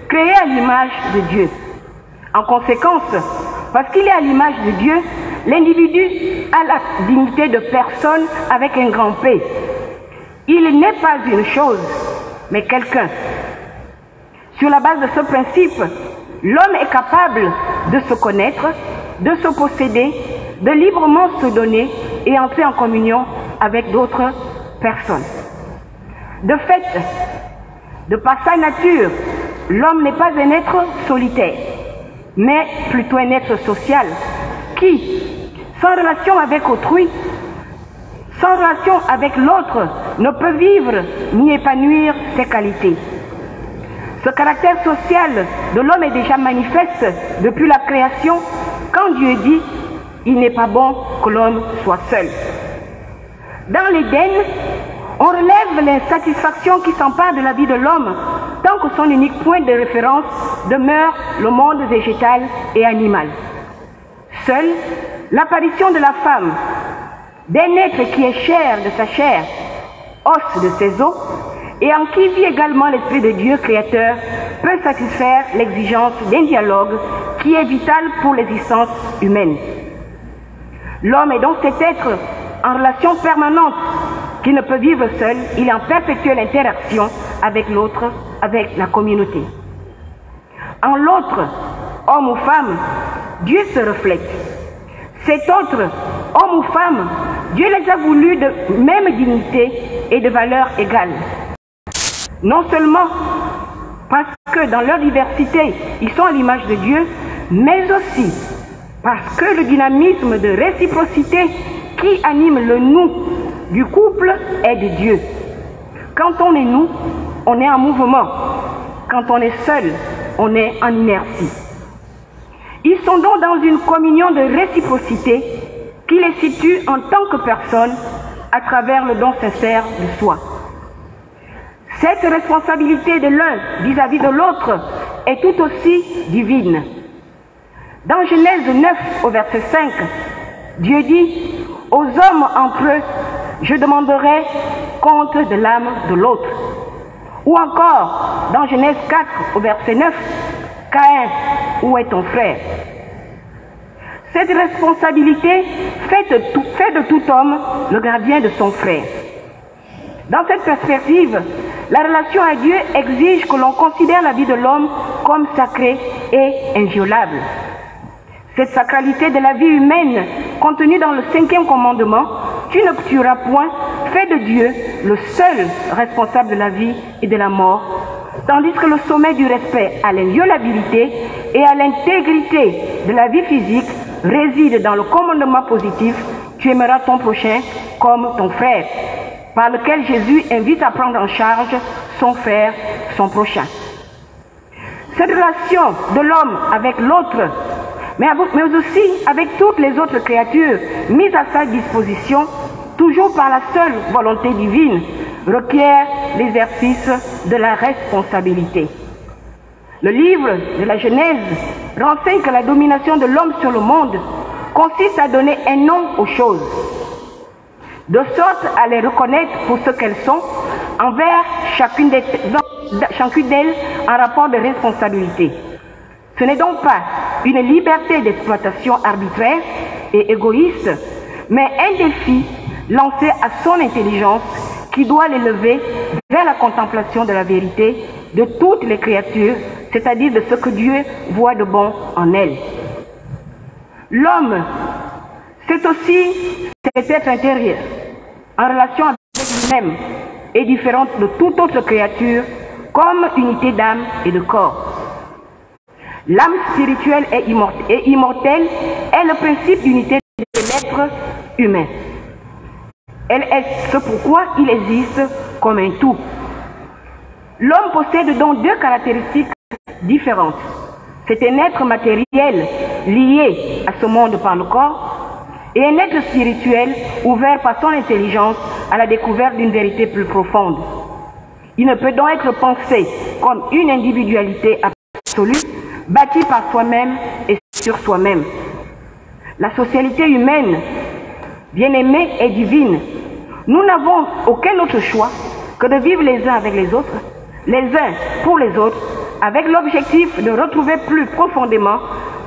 créée à l'image de Dieu. En conséquence, parce qu'il est à l'image de Dieu, l'individu a la dignité de personne avec un grand P. Il n'est pas une chose, mais quelqu'un. Sur la base de ce principe, l'homme est capable de se connaître, de se posséder, de librement se donner et entrer en communion avec d'autres personnes. De fait, de par sa nature, l'homme n'est pas un être solitaire, mais plutôt un être social qui, sans relation avec autrui, sans relation avec l'autre, ne peut vivre ni épanouir ses qualités. Ce caractère social de l'homme est déjà manifeste depuis la création, quand Dieu dit « Il n'est pas bon que l'homme soit seul ». Dans l'Éden, on relève l'insatisfaction qui s'empare de la vie de l'homme, tant que son unique point de référence demeure le monde végétal et animal. Seule l'apparition de la femme, d'un être qui est chair de sa chair, os de ses os, et en qui vit également l'Esprit de Dieu créateur, peut satisfaire l'exigence d'un dialogue qui est vital pour l'existence humaine. L'homme est donc cet être en relation permanente qui ne peut vivre seul, il est en perpétuelle interaction avec l'autre, avec la communauté. En l'autre, homme ou femme, Dieu se reflète. Cet autre, homme ou femme, Dieu les a voulus de même dignité et de valeur égale. Non seulement parce que dans leur diversité, ils sont à l'image de Dieu, mais aussi parce que le dynamisme de réciprocité qui anime le nous du couple est de Dieu. Quand on est nous, on est en mouvement. Quand on est seul, on est en inertie. Ils sont donc dans une communion de réciprocité qui les situe en tant que personne à travers le don sincère de soi. Cette responsabilité de l'un vis-à-vis de l'autre est tout aussi divine. Dans Genèse 9 au verset 5, Dieu dit « Aux hommes entre eux, je demanderai compte de l'âme de l'autre. » Ou encore, dans Genèse 4 au verset 9, « Caïn, où est ton frère ?» Cette responsabilité fait de tout homme le gardien de son frère. Dans cette perspective, la relation à Dieu exige que l'on considère la vie de l'homme comme sacrée et inviolable. Cette sacralité de la vie humaine contenue dans le 5e commandement, tu ne tueras point, fait de Dieu le seul responsable de la vie et de la mort, tandis que le sommet du respect à l'inviolabilité et à l'intégrité de la vie physique réside dans le commandement positif, tu aimeras ton prochain comme ton frère, par lequel Jésus invite à prendre en charge son frère, son prochain. Cette relation de l'homme avec l'autre, mais aussi avec toutes les autres créatures mises à sa disposition, toujours par la seule volonté divine, requiert l'exercice de la responsabilité. Le livre de la Genèse renseigne que la domination de l'homme sur le monde consiste à donner un nom aux choses, de sorte à les reconnaître pour ce qu'elles sont, envers chacune d'elles en rapport de responsabilité. Ce n'est donc pas une liberté d'exploitation arbitraire et égoïste, mais un défi lancé à son intelligence qui doit l'élever vers la contemplation de la vérité de toutes les créatures, c'est-à-dire de ce que Dieu voit de bon en elles. L'homme, c'est aussi cet être intérieur, en relation avec lui-même et différente de toute autre créature, comme unité d'âme et de corps. L'âme spirituelle et immortelle est le principe d'unité de l'être humain. Elle est ce pourquoi il existe comme un tout. L'homme possède donc deux caractéristiques différentes. C'est un être matériel lié à ce monde par le corps et un être spirituel ouvert par son intelligence à la découverte d'une vérité plus profonde. Il ne peut donc être pensé comme une individualité absolue, bâtie par soi-même et sur soi-même. La socialité humaine, bien-aimée et divine, nous n'avons aucun autre choix que de vivre les uns avec les autres, les uns pour les autres, avec l'objectif de retrouver plus profondément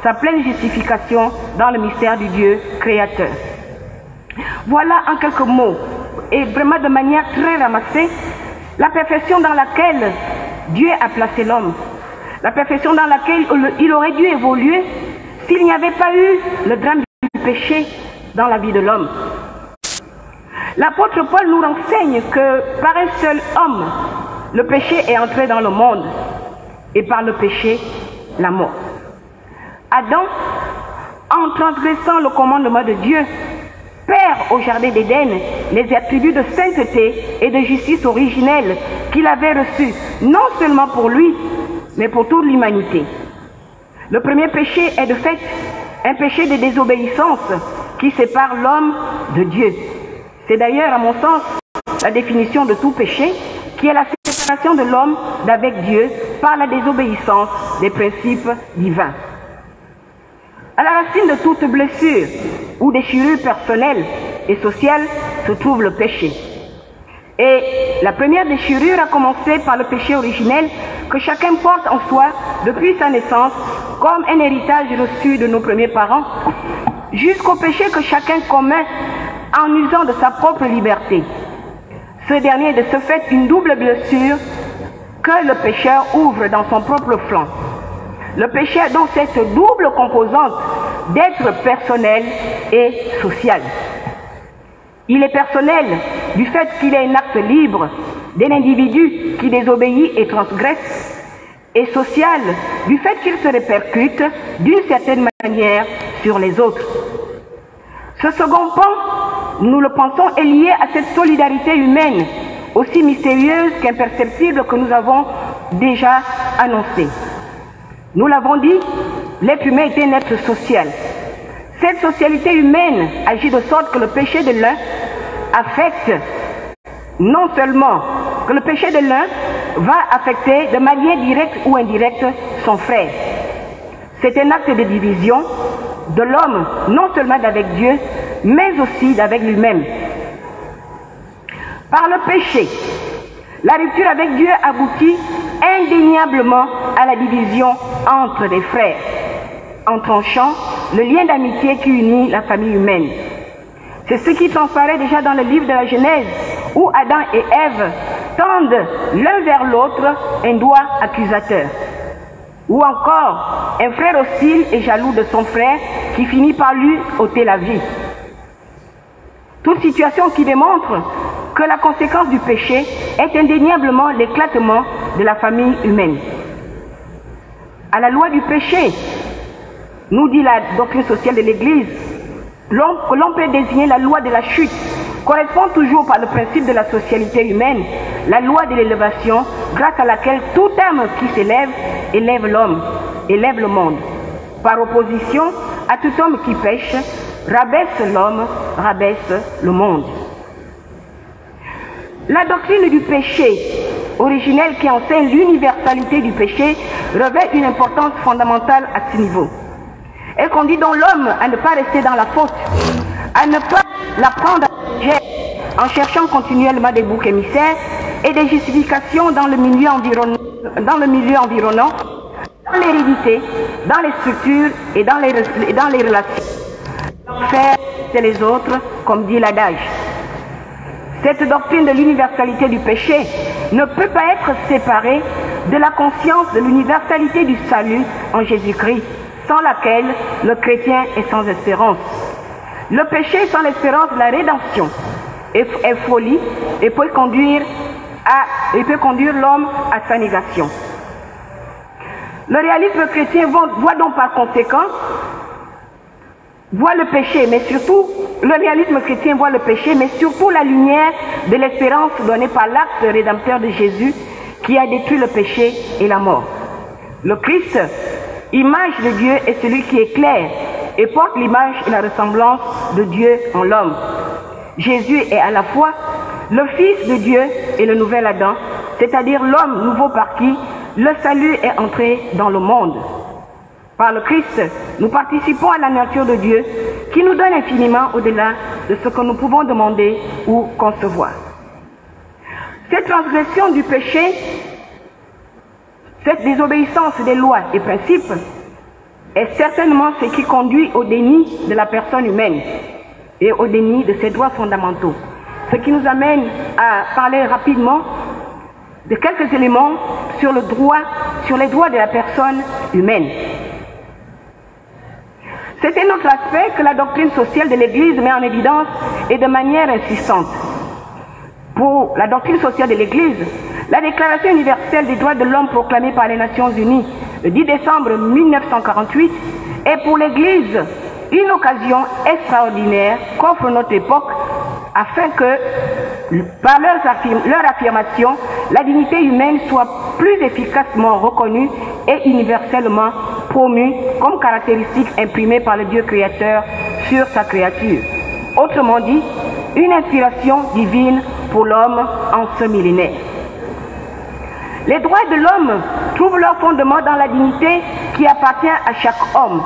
sa pleine justification dans le mystère du Dieu créateur. Voilà en quelques mots, et vraiment de manière très ramassée, la perfection dans laquelle Dieu a placé l'homme, la perfection dans laquelle il aurait dû évoluer s'il n'y avait pas eu le drame du péché dans la vie de l'homme. L'apôtre Paul nous renseigne que par un seul homme, le péché est entré dans le monde, et par le péché, la mort. Adam, en transgressant le commandement de Dieu, perd au jardin d'Éden les attributs de sainteté et de justice originelle qu'il avait reçus, non seulement pour lui, mais pour toute l'humanité. Le premier péché est de fait un péché de désobéissance qui sépare l'homme de Dieu. C'est d'ailleurs, à mon sens, la définition de tout péché, qui est la séparation de l'homme d'avec Dieu par la désobéissance des principes divins. À la racine de toute blessure ou déchirure personnelle et sociale se trouve le péché. Et la première déchirure a commencé par le péché originel que chacun porte en soi depuis sa naissance comme un héritage reçu de nos premiers parents, jusqu'au péché que chacun commet en usant de sa propre liberté. Ce dernier est de ce fait une double blessure que le pécheur ouvre dans son propre flanc. Le péché a donc cette double composante d'être personnel et social. Il est personnel du fait qu'il est un acte libre d'un individu qui désobéit et transgresse, et social du fait qu'il se répercute d'une certaine manière sur les autres. Ce second pan, nous le pensons, est lié à cette solidarité humaine, aussi mystérieuse qu'imperceptible que nous avons déjà annoncée. Nous l'avons dit, l'être humain est un être social. Cette socialité humaine agit de sorte que le péché de l'un affecte non seulement que le péché de l'un va affecter de manière directe ou indirecte son frère. C'est un acte de division de l'homme, non seulement d'avec Dieu, mais aussi d'avec lui-même. Par le péché, la rupture avec Dieu aboutit indéniablement à la division entre les frères, en tranchant le lien d'amitié qui unit la famille humaine. C'est ce qui transparaît déjà dans le livre de la Genèse, où Adam et Ève tendent l'un vers l'autre un doigt accusateur. ou encore un frère hostile et jaloux de son frère qui finit par lui ôter la vie. Toute situation qui démontre que la conséquence du péché est indéniablement l'éclatement de la famille humaine. À la loi du péché, nous dit la doctrine sociale de l'Église, l'on peut désigner la loi de la chute, correspond toujours par le principe de la socialité humaine, la loi de l'élévation, grâce à laquelle tout homme qui s'élève, élève l'homme, élève le monde. Par opposition à tout homme qui pêche, rabaisse l'homme, rabaisse le monde. La doctrine du péché originelle qui enseigne l'universalité du péché revêt une importance fondamentale à ce niveau. Elle conduit donc l'homme à ne pas rester dans la faute, à ne pas la prendre en cherchant continuellement des boucs émissaires et des justifications dans le milieu environnant, dans l'hérédité, dans les structures et dans les relations. Faire c'est les autres, comme dit l'adage. Cette doctrine de l'universalité du péché ne peut pas être séparée de la conscience de l'universalité du salut en Jésus-Christ, sans laquelle le chrétien est sans espérance. Le péché sans l'espérance de la rédemption est folie et peut conduire l'homme à sa négation. Le réalisme chrétien voit donc par conséquent voit le péché, mais surtout, le réalisme chrétien voit le péché, mais surtout la lumière de l'espérance donnée par l'acte rédempteur de Jésus qui a détruit le péché et la mort. Le Christ, image de Dieu, est celui qui éclaire et porte l'image et la ressemblance de Dieu en l'homme. Jésus est à la fois le Fils de Dieu et le nouvel Adam, c'est-à-dire l'homme nouveau par qui le salut est entré dans le monde. Par le Christ, nous participons à la nature de Dieu qui nous donne infiniment au-delà de ce que nous pouvons demander ou concevoir. Cette transgression du péché, cette désobéissance des lois et principes est certainement ce qui conduit au déni de la personne humaine et au déni de ses droits fondamentaux. Ce qui nous amène à parler rapidement de quelques éléments sur les droits de la personne humaine. C'est un autre aspect que la doctrine sociale de l'Église met en évidence et de manière insistante. Pour la doctrine sociale de l'Église, la Déclaration universelle des droits de l'homme proclamée par les Nations Unies le 10 décembre 1948 est pour l'Église une occasion extraordinaire qu'offre notre époque afin que, par leur affirmation, la dignité humaine soit plus efficacement reconnue et universellement promue comme caractéristique imprimée par le Dieu créateur sur sa créature. Autrement dit, une inspiration divine pour l'homme en ce millénaire. Les droits de l'homme trouvent leur fondement dans la dignité qui appartient à chaque homme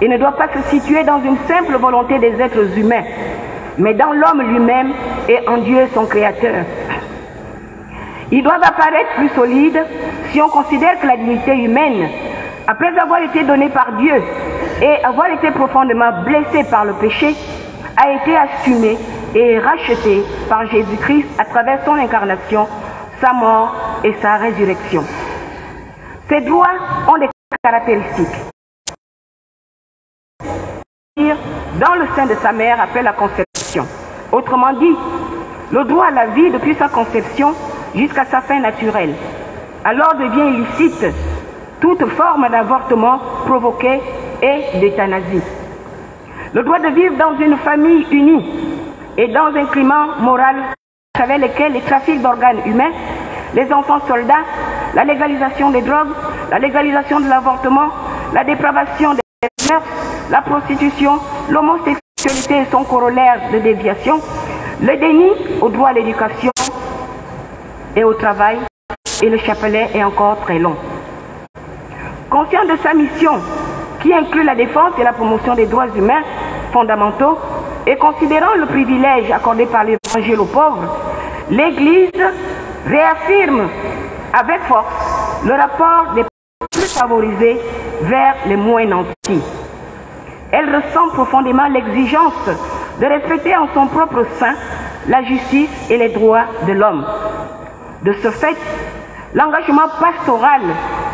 et ne doit pas se situer dans une simple volonté des êtres humains, mais dans l'homme lui-même et en Dieu son créateur. Ils doivent apparaître plus solides si on considère que la dignité humaine, après avoir été donnée par Dieu et avoir été profondément blessée par le péché, a été assumée et rachetée par Jésus-Christ à travers son incarnation, sa mort et sa résurrection. Ces droits ont des caractéristiques. Dans le sein de sa mère après la conception. Autrement dit, le droit à la vie depuis sa conception jusqu'à sa fin naturelle. Alors devient illicite toute forme d'avortement provoqué et d'euthanasie. Le droit de vivre dans une famille unie et dans un climat moral à travers lequel les trafics d'organes humains, les enfants soldats, la légalisation des drogues, la légalisation de l'avortement, la dépravation des mœurs, la prostitution, l'homosexualité et son corollaire de déviation, le déni au droit à l'éducation et au travail, et le chapelet est encore très long. Conscient de sa mission, qui inclut la défense et la promotion des droits humains fondamentaux, et considérant le privilège accordé par l'Évangile aux pauvres, l'Église réaffirme avec force le rapport des plus favorisés vers les moins nantis. Elle ressent profondément l'exigence de respecter en son propre sein la justice et les droits de l'homme. De ce fait, l'engagement pastoral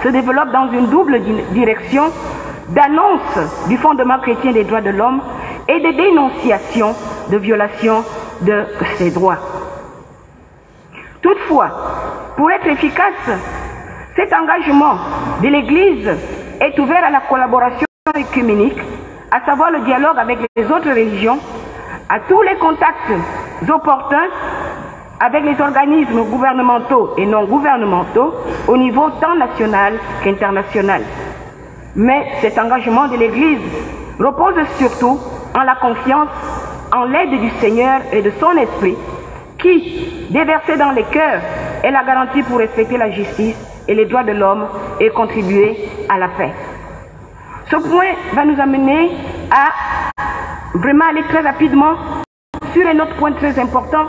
se développe dans une double direction d'annonce du fondement chrétien des droits de l'homme et de dénonciation de violations de ces droits. Toutefois, pour être efficace, cet engagement de l'Église est ouvert à la collaboration œcuménique, à savoir le dialogue avec les autres religions, à tous les contacts opportuns avec les organismes gouvernementaux et non gouvernementaux au niveau tant national qu'international. Mais cet engagement de l'Église repose surtout en la confiance en l'aide du Seigneur et de son Esprit qui, déversé dans les cœurs, est la garantie pour respecter la justice et les droits de l'homme et contribuer à la paix. Ce point va nous amener à vraiment aller très rapidement sur un autre point très important,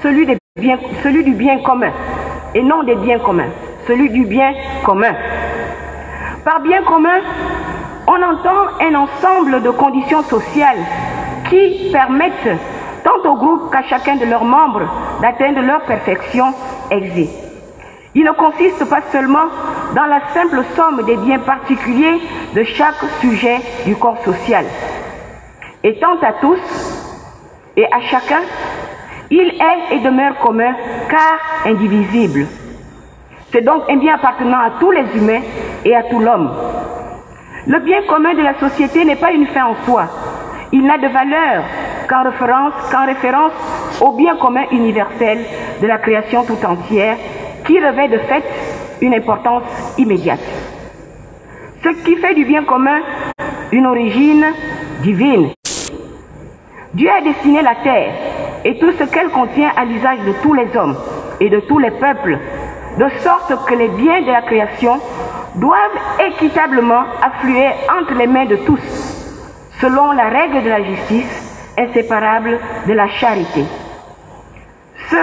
celui du bien commun, et non des biens communs, celui du bien commun. Par bien commun, on entend un ensemble de conditions sociales qui permettent tant au groupe qu'à chacun de leurs membres d'atteindre leur perfection exige. Il ne consiste pas seulement dans la simple somme des biens particuliers de chaque sujet du corps social. Étant à tous et à chacun, il est et demeure commun car indivisible. C'est donc un bien appartenant à tous les humains et à tout l'homme. Le bien commun de la société n'est pas une fin en soi. Il n'a de valeur qu'en référence au bien commun universel de la création tout entière qui revêt de fait une importance immédiate. Ce qui fait du bien commun une origine divine. Dieu a destiné la terre et tout ce qu'elle contient à l'usage de tous les hommes et de tous les peuples, de sorte que les biens de la création doivent équitablement affluer entre les mains de tous, selon la règle de la justice inséparable de la charité. Ce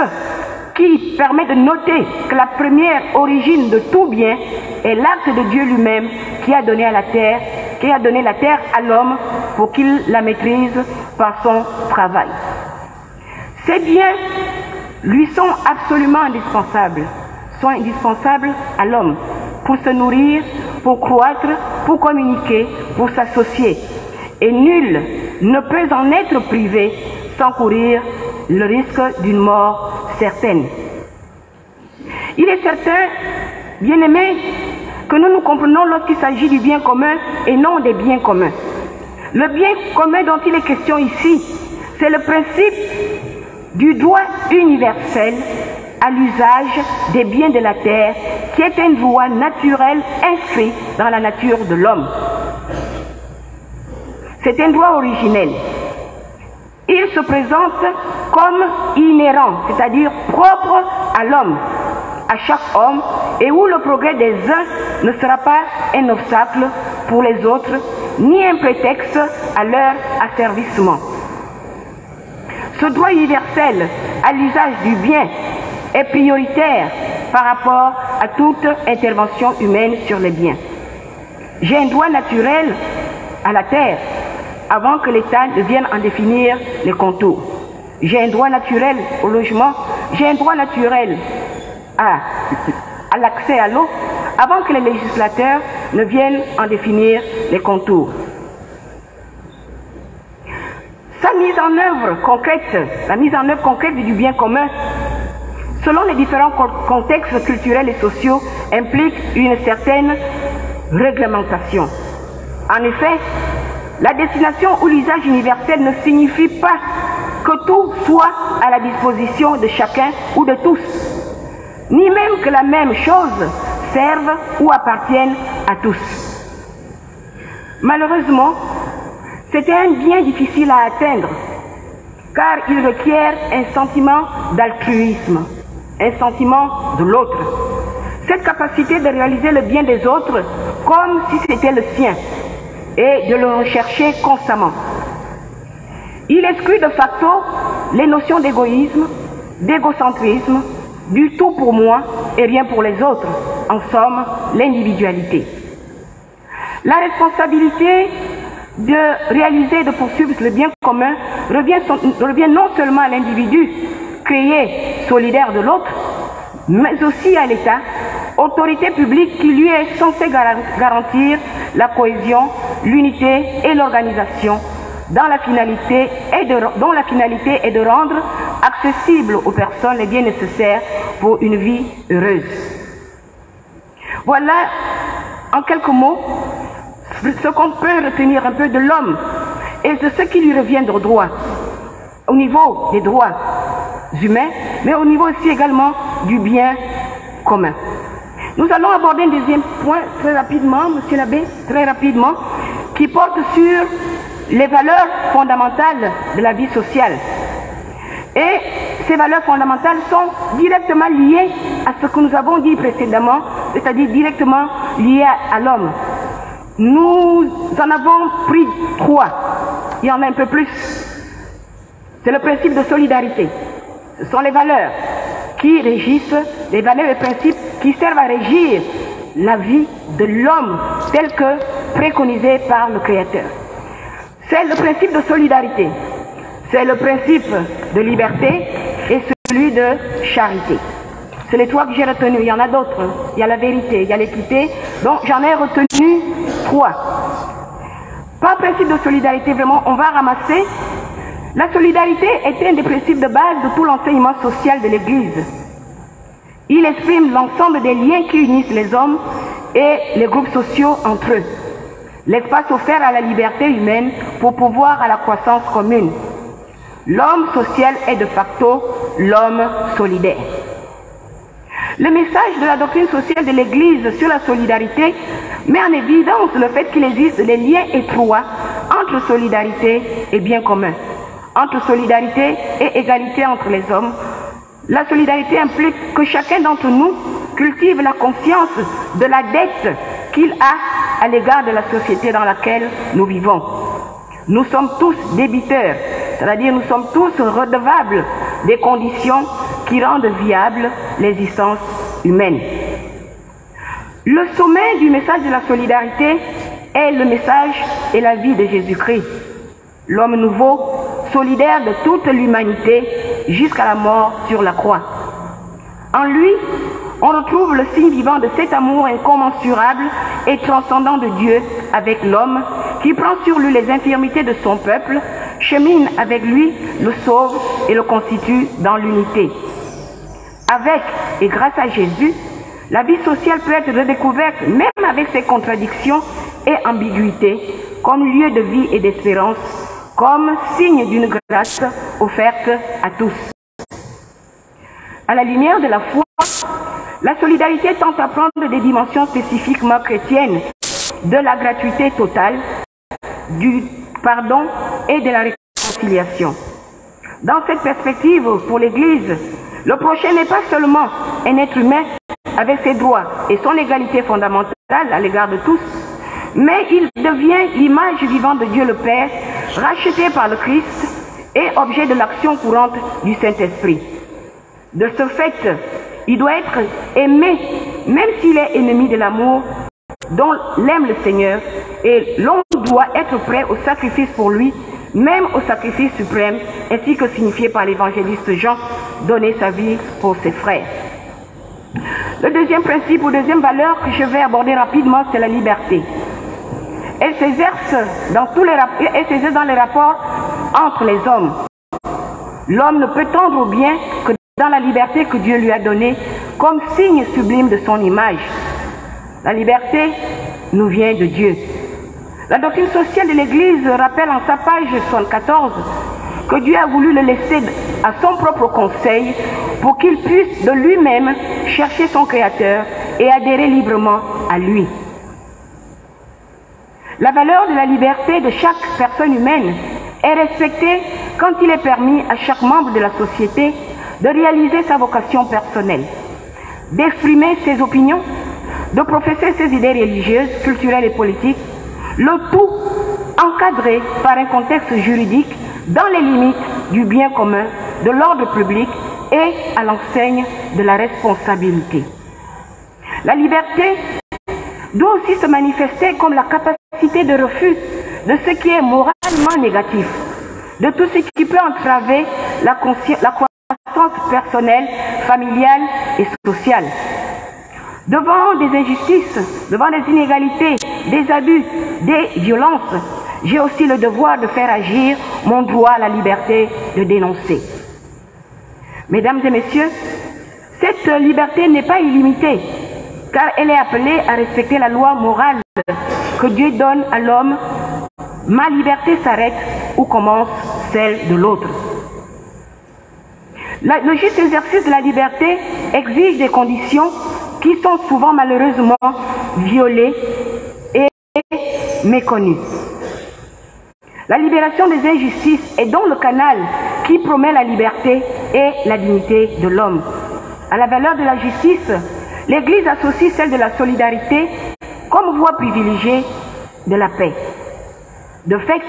qui permet de noter que la première origine de tout bien est l'acte de Dieu lui-même qui a donné la terre à l'homme pour qu'il la maîtrise par son travail. Ces biens lui sont absolument indispensables, à l'homme pour se nourrir, pour croître, pour communiquer, pour s'associer. Et nul ne peut en être privé sans courir le risque d'une mort certaine. Il est certain, bien-aimés, que nous nous comprenons lorsqu'il s'agit du bien commun et non des biens communs. Le bien commun dont il est question ici, c'est le principe du droit universel à l'usage des biens de la terre, qui est un droit naturel inscrit dans la nature de l'homme. C'est un droit originel. Il se présente comme inhérent, c'est-à-dire propre à l'homme, à chaque homme, et où le progrès des uns ne sera pas un obstacle pour les autres, ni un prétexte à leur asservissement. Ce droit universel à l'usage du bien est prioritaire par rapport à toute intervention humaine sur les biens. J'ai un droit naturel à la terre avant que l'État ne vienne en définir les contours. J'ai un droit naturel au logement, j'ai un droit naturel à l'accès à l'eau avant que les législateurs ne viennent en définir les contours. Sa mise en œuvre concrète, la mise en œuvre concrète du bien commun, selon les différents contextes culturels et sociaux, implique une certaine réglementation. En effet, la destination ou l'usage universel ne signifie pas que tout soit à la disposition de chacun ou de tous, ni même que la même chose serve ou appartienne à tous. Malheureusement, c'est un bien difficile à atteindre, car il requiert un sentiment d'altruisme, un sentiment de l'autre. Cette capacité de réaliser le bien des autres comme si c'était le sien et de le rechercher constamment. Il exclut de facto les notions d'égoïsme, d'égocentrisme, du tout pour moi et rien pour les autres, en somme, l'individualité. La responsabilité de réaliser et de poursuivre le bien commun revient non seulement à l'individu, créé solidaire de l'autre, mais aussi à l'État, autorité publique qui lui est censée garantir la cohésion, l'unité et l'organisation, dont la finalité est de rendre accessibles aux personnes les biens nécessaires pour une vie heureuse. Voilà, en quelques mots, ce qu'on peut retenir un peu de l'homme et de ce qui lui revient de droit, au niveau des droits humains, mais au niveau aussi également du bien commun. Nous allons aborder un deuxième point très rapidement, Monsieur l'abbé, très rapidement, qui porte sur les valeurs fondamentales de la vie sociale. Et ces valeurs fondamentales sont directement liées à ce que nous avons dit précédemment, c'est-à-dire directement liées à l'homme. Nous en avons pris 3. Il y en a un peu plus. C'est le principe de solidarité. Ce sont les valeurs qui régissent, les valeurs et principes qui servent à régir la vie de l'homme tel que préconisé par le Créateur. C'est le principe de solidarité, c'est le principe de liberté et celui de charité. C'est les 3 que j'ai retenus, il y en a d'autres. Il y a la vérité, il y a l'équité, donc j'en ai retenu 3. Par principe de solidarité, vraiment, on va ramasser. La solidarité est un des principes de base de tout l'enseignement social de l'Église. Il exprime l'ensemble des liens qui unissent les hommes et les groupes sociaux entre eux. L'espace offert à la liberté humaine pour pouvoir à la croissance commune. L'homme social est de facto l'homme solidaire. Le message de la doctrine sociale de l'Église sur la solidarité met en évidence le fait qu'il existe des liens étroits entre solidarité et bien commun, entre solidarité et égalité entre les hommes. La solidarité implique que chacun d'entre nous cultive la conscience de la dette qu'il a à l'égard de la société dans laquelle nous vivons. Nous sommes tous débiteurs, c'est-à-dire nous sommes tous redevables des conditions qui rendent viable l'existence humaine. Le sommet du message de la solidarité est le message et la vie de Jésus-Christ, l'homme nouveau, solidaire de toute l'humanité jusqu'à la mort sur la croix. En lui, on retrouve le signe vivant de cet amour incommensurable et transcendant de Dieu avec l'homme, qui prend sur lui les infirmités de son peuple, chemine avec lui, le sauve et le constitue dans l'unité. Avec et grâce à Jésus, la vie sociale peut être redécouverte, même avec ses contradictions et ambiguïtés, comme lieu de vie et d'espérance, comme signe d'une grâce offerte à tous. À la lumière de la foi, la solidarité tente à prendre des dimensions spécifiquement chrétiennes de la gratuité totale, du pardon et de la réconciliation. Dans cette perspective, pour l'Église, le prochain n'est pas seulement un être humain avec ses droits et son égalité fondamentale à l'égard de tous, mais il devient l'image vivante de Dieu le Père, racheté par le Christ et objet de l'action courante du Saint-Esprit. De ce fait, il doit être aimé, même s'il est ennemi de l'amour dont l'aime le Seigneur, et l'on doit être prêt au sacrifice pour lui, même au sacrifice suprême, ainsi que signifié par l'évangéliste Jean, donner sa vie pour ses frères. Le deuxième principe ou deuxième valeur que je vais aborder rapidement, c'est la liberté. Elle s'exerce dans les rapports entre les hommes. L'homme ne peut tendre au bien que dans la liberté que Dieu lui a donnée comme signe sublime de son image. La liberté nous vient de Dieu. La doctrine sociale de l'Église rappelle en sa page 74 que Dieu a voulu le laisser à son propre conseil pour qu'il puisse de lui-même chercher son Créateur et adhérer librement à lui. La valeur de la liberté de chaque personne humaine est respectée quand il est permis à chaque membre de la société de réaliser sa vocation personnelle, d'exprimer ses opinions, de professer ses idées religieuses, culturelles et politiques, le tout encadré par un contexte juridique dans les limites du bien commun, de l'ordre public et à l'enseigne de la responsabilité. La liberté doit aussi se manifester comme la capacité de refus de ce qui est moralement négatif, de tout ce qui peut entraver la croissance personnelle, familiale et sociale. Devant des injustices, devant des inégalités, des abus, des violences, j'ai aussi le devoir de faire agir mon droit à la liberté de dénoncer. Mesdames et messieurs, cette liberté n'est pas illimitée, car elle est appelée à respecter la loi morale que Dieu donne à l'homme. Ma liberté s'arrête où commence celle de l'autre. Le juste exercice de la liberté exige des conditions qui sont souvent malheureusement violées et méconnues. La libération des injustices est donc le canal qui promet la liberté et la dignité de l'homme. À la valeur de la justice, l'Église associe celle de la solidarité comme voie privilégiée de la paix. De fait,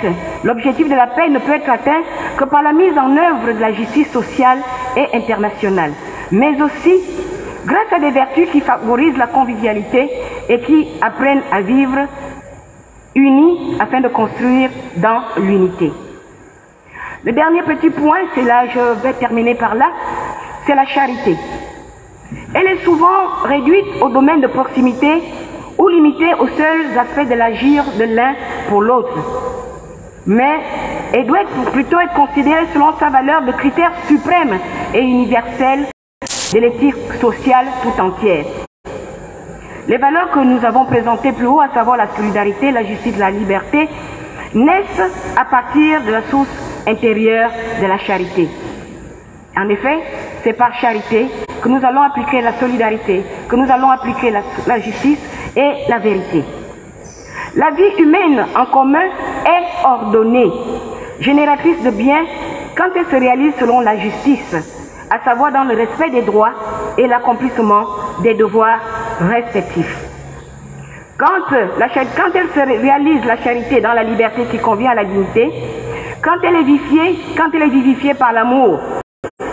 l'objectif de la paix ne peut être atteint que par la mise en œuvre de la justice sociale et internationale, mais aussi grâce à des vertus qui favorisent la convivialité et qui apprennent à vivre unis afin de construire dans l'unité. Le dernier petit point, c'est là, je vais terminer par là, c'est la charité. Elle est souvent réduite au domaine de proximité ou limitée aux seuls aspects de l'agir de l'un pour l'autre. Mais elle doit plutôt être considérée selon sa valeur de critère suprême et universel de l'éthique sociale tout entière. Les valeurs que nous avons présentées plus haut, à savoir la solidarité, la justice, la liberté, naissent à partir de la source intérieure de la charité. En effet, c'est par charité que nous allons appliquer la solidarité, que nous allons appliquer la justice et la vérité. La vie humaine en commun est ordonnée, génératrice de bien quand elle se réalise selon la justice, à savoir dans le respect des droits et l'accomplissement des devoirs respectifs. Quand elle se réalise la charité dans la liberté qui convient à la dignité, quand elle est vivifiée par l'amour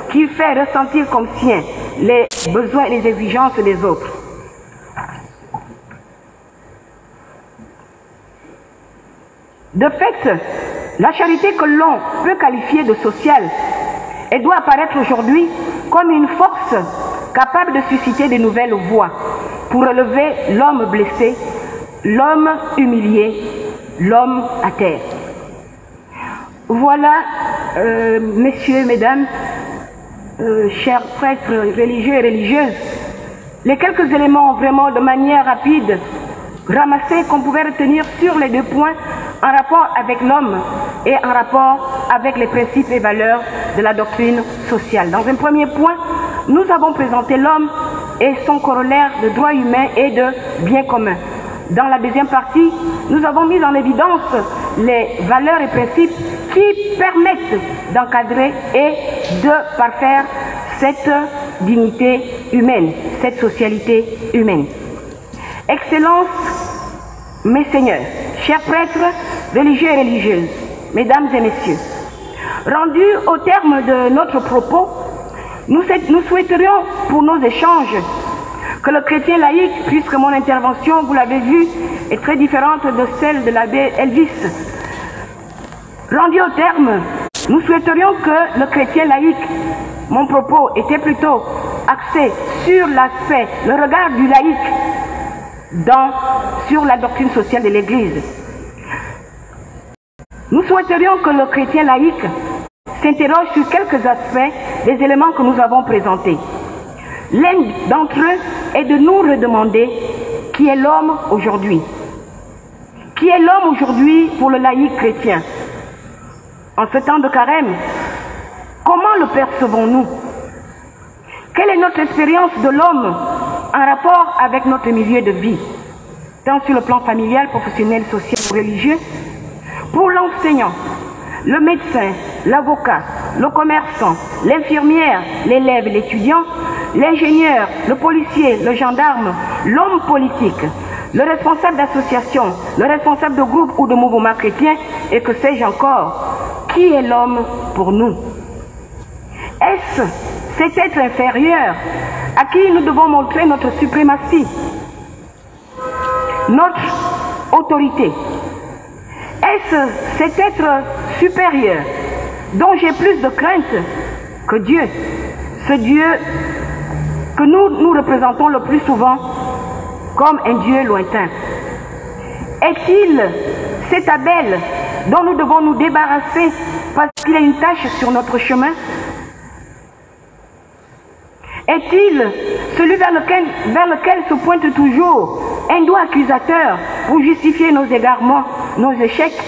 qui fait ressentir comme sien les besoins et les exigences des autres. De fait, la charité que l'on peut qualifier de sociale, elle doit apparaître aujourd'hui comme une force capable de susciter de nouvelles voix pour relever l'homme blessé, l'homme humilié, l'homme à terre. Voilà, messieurs, mesdames, chers prêtres religieux et religieuses, les quelques éléments vraiment de manière rapide ramassés qu'on pouvait retenir sur les deux points en rapport avec l'homme et en rapport avec les principes et valeurs de la doctrine sociale. Dans un premier point, nous avons présenté l'homme et son corollaire de droits humains et de biens communs. Dans la deuxième partie, nous avons mis en évidence les valeurs et principes qui permettent d'encadrer et de parfaire cette dignité humaine, cette socialité humaine. Excellences, mes seigneurs, chers prêtres, religieux et religieuses, mesdames et messieurs, rendus au terme de notre propos, nous souhaiterions pour nos échanges que le chrétien laïque, puisque mon intervention, vous l'avez vu, est très différente de celle de l'abbé Elvis. Rendu au terme, nous souhaiterions que le chrétien laïque, mon propos était plutôt axé sur l'aspect, le regard du laïque sur la doctrine sociale de l'Église. Nous souhaiterions que le chrétien laïque s'interroge sur quelques aspects des éléments que nous avons présentés. L'un d'entre eux est de nous redemander qui est l'homme aujourd'hui. Qui est l'homme aujourd'hui pour le laïc chrétien? En ce temps de carême, comment le percevons-nous? Quelle est notre expérience de l'homme en rapport avec notre milieu de vie, tant sur le plan familial, professionnel, social, religieux? Pour l'enseignant, le médecin, l'avocat, le commerçant, l'infirmière, l'élève et l'étudiant, l'ingénieur, le policier, le gendarme, l'homme politique, le responsable d'association, le responsable de groupe ou de mouvement chrétien, et que sais-je encore, qui est l'homme pour nous? Est-ce cet être inférieur à qui nous devons montrer notre suprématie, notre autorité? Est-ce cet être supérieur dont j'ai plus de crainte que Dieu, ce Dieu que nous représentons le plus souvent comme un Dieu lointain? Est-il cet Abel dont nous devons nous débarrasser parce qu'il a une tache sur notre chemin? Est-il celui vers lequel se pointe toujours un doigt accusateur pour justifier nos égarements, nos échecs?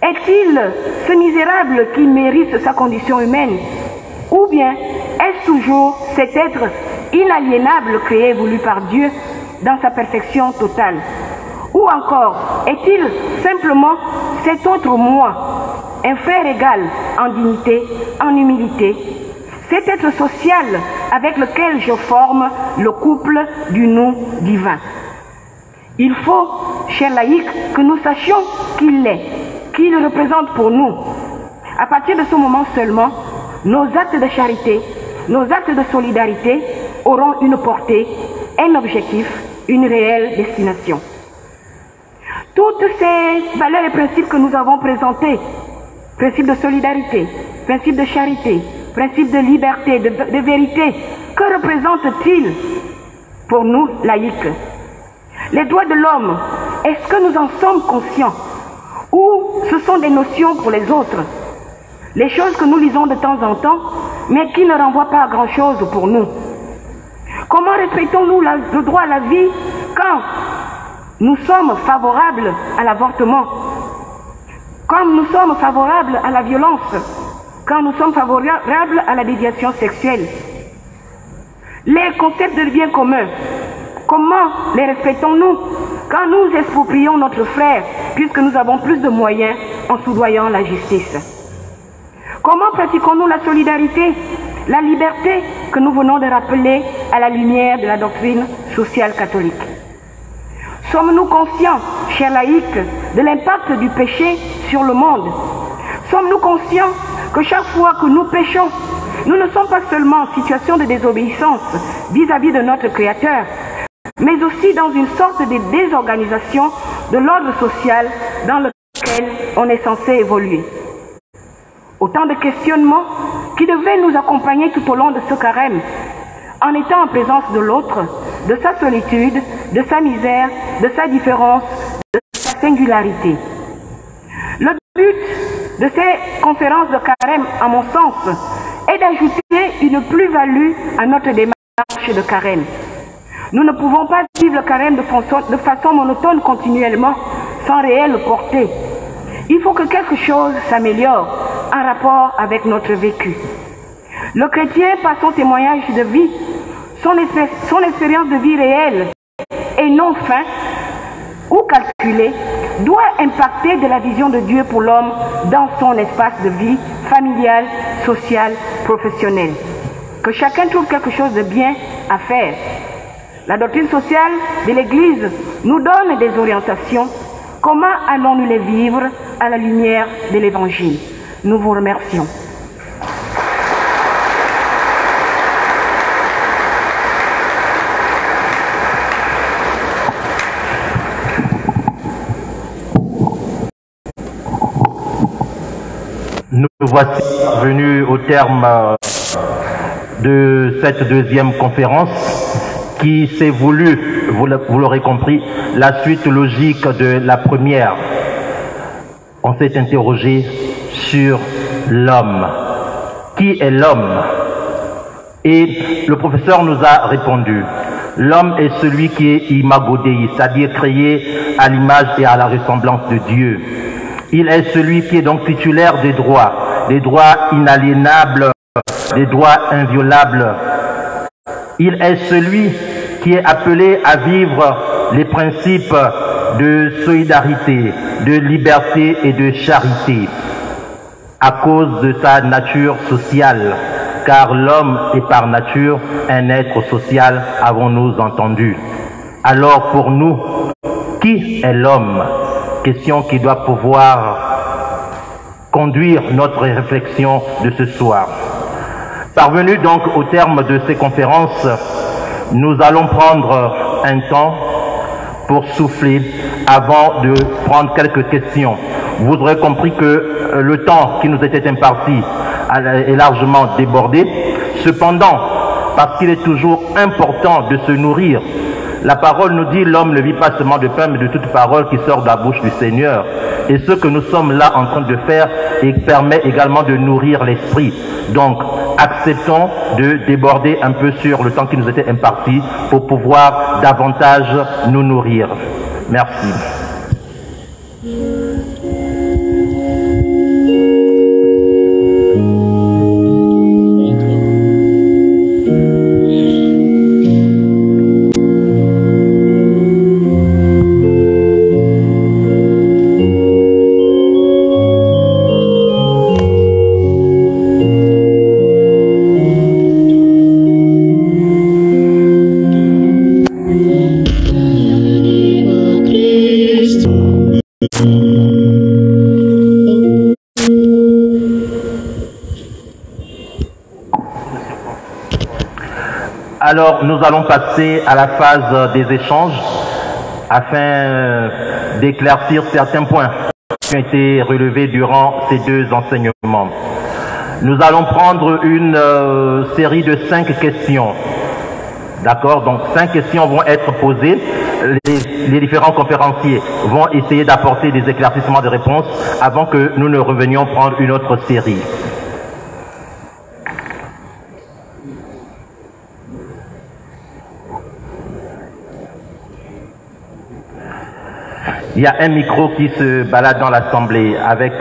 Est-il ce misérable qui mérite sa condition humaine? Ou bien est-ce toujours cet être inaliénable créé et voulu par Dieu dans sa perfection totale? Ou encore est-il simplement cet autre moi, un frère égal en dignité, en humilité, cet être social avec lequel je forme le couple du nous divin? Il faut, chers laïcs, que nous sachions qui il est, qui il représente pour nous. À partir de ce moment seulement, nos actes de charité, nos actes de solidarité auront une portée, un objectif, une réelle destination. Toutes ces valeurs et principes que nous avons présentés, principes de solidarité, principes de charité, principes de liberté, de vérité, que représentent-ils pour nous laïcs? Les droits de l'homme, est-ce que nous en sommes conscients? Ou ce sont des notions pour les autres? Les choses que nous lisons de temps en temps, mais qui ne renvoient pas à grand-chose pour nous. Comment respectons-nous le droit à la vie quand nous sommes favorables à l'avortement, quand nous sommes favorables à la violence, quand nous sommes favorables à la déviation sexuelle? Les concepts de bien commun, comment les respectons-nous quand nous exproprions notre frère puisque nous avons plus de moyens en soudoyant la justice? Comment pratiquons-nous la solidarité, la liberté que nous venons de rappeler à la lumière de la doctrine sociale catholique? Sommes-nous conscients, chers laïcs, de l'impact du péché sur le monde? Sommes-nous conscients que chaque fois que nous péchons, nous ne sommes pas seulement en situation de désobéissance vis-à-vis de notre Créateur, mais aussi dans une sorte de désorganisation de l'ordre social dans lequel on est censé évoluer? Autant de questionnements qui devaient nous accompagner tout au long de ce carême, en étant en présence de l'autre, de sa solitude, de sa misère, de sa différence, de sa singularité. Le but de ces conférences de carême, à mon sens, est d'ajouter une plus-value à notre démarche de carême. Nous ne pouvons pas vivre le carême de façon monotone continuellement, sans réelle portée. Il faut que quelque chose s'améliore en rapport avec notre vécu. Le chrétien, par son témoignage de vie, son expérience de vie réelle et non fin ou calculée, doit impacter de la vision de Dieu pour l'homme dans son espace de vie familial, social, professionnel. Que chacun trouve quelque chose de bien à faire. La doctrine sociale de l'Église nous donne des orientations. Comment allons-nous les vivre à la lumière de l'Évangile? Nous vous remercions. Nous voici venus au terme de cette deuxième conférence qui s'est voulu, vous l'aurez compris, la suite logique de la première. On s'est interrogé sur l'homme. Qui est l'homme? Et le professeur nous a répondu. L'homme est celui qui est imago Dei, c'est-à-dire créé à l'image et à la ressemblance de Dieu. Il est celui qui est donc titulaire des droits inaliénables, des droits inviolables. Il est celui qui est appelé à vivre les principes de solidarité, de liberté et de charité à cause de sa nature sociale, car l'homme est par nature un être social, avons-nous entendu. Alors pour nous, qui est l'homme? Question qui doit pouvoir conduire notre réflexion de ce soir. Parvenus donc au terme de ces conférences, nous allons prendre un temps pour souffler avant de prendre quelques questions. Vous aurez compris que le temps qui nous était imparti est largement débordé. Cependant, parce qu'il est toujours important de se nourrir La parole nous dit, l'homme ne vit pas seulement de pain, mais de toute parole qui sort de la bouche du Seigneur. Et ce que nous sommes là en train de faire permet également de nourrir l'esprit. Donc, acceptons de déborder un peu sur le temps qui nous était imparti pour pouvoir davantage nous nourrir. Merci. Alors, nous allons passer à la phase des échanges afin d'éclaircir certains points qui ont été relevés durant ces deux enseignements. Nous allons prendre une série de 5 questions. D'accord? Donc, 5 questions vont être posées. Les différents conférenciers vont essayer d'apporter des éclaircissements de réponses avant que nous ne revenions prendre une autre série. Il y a un micro qui se balade dans l'assemblée avec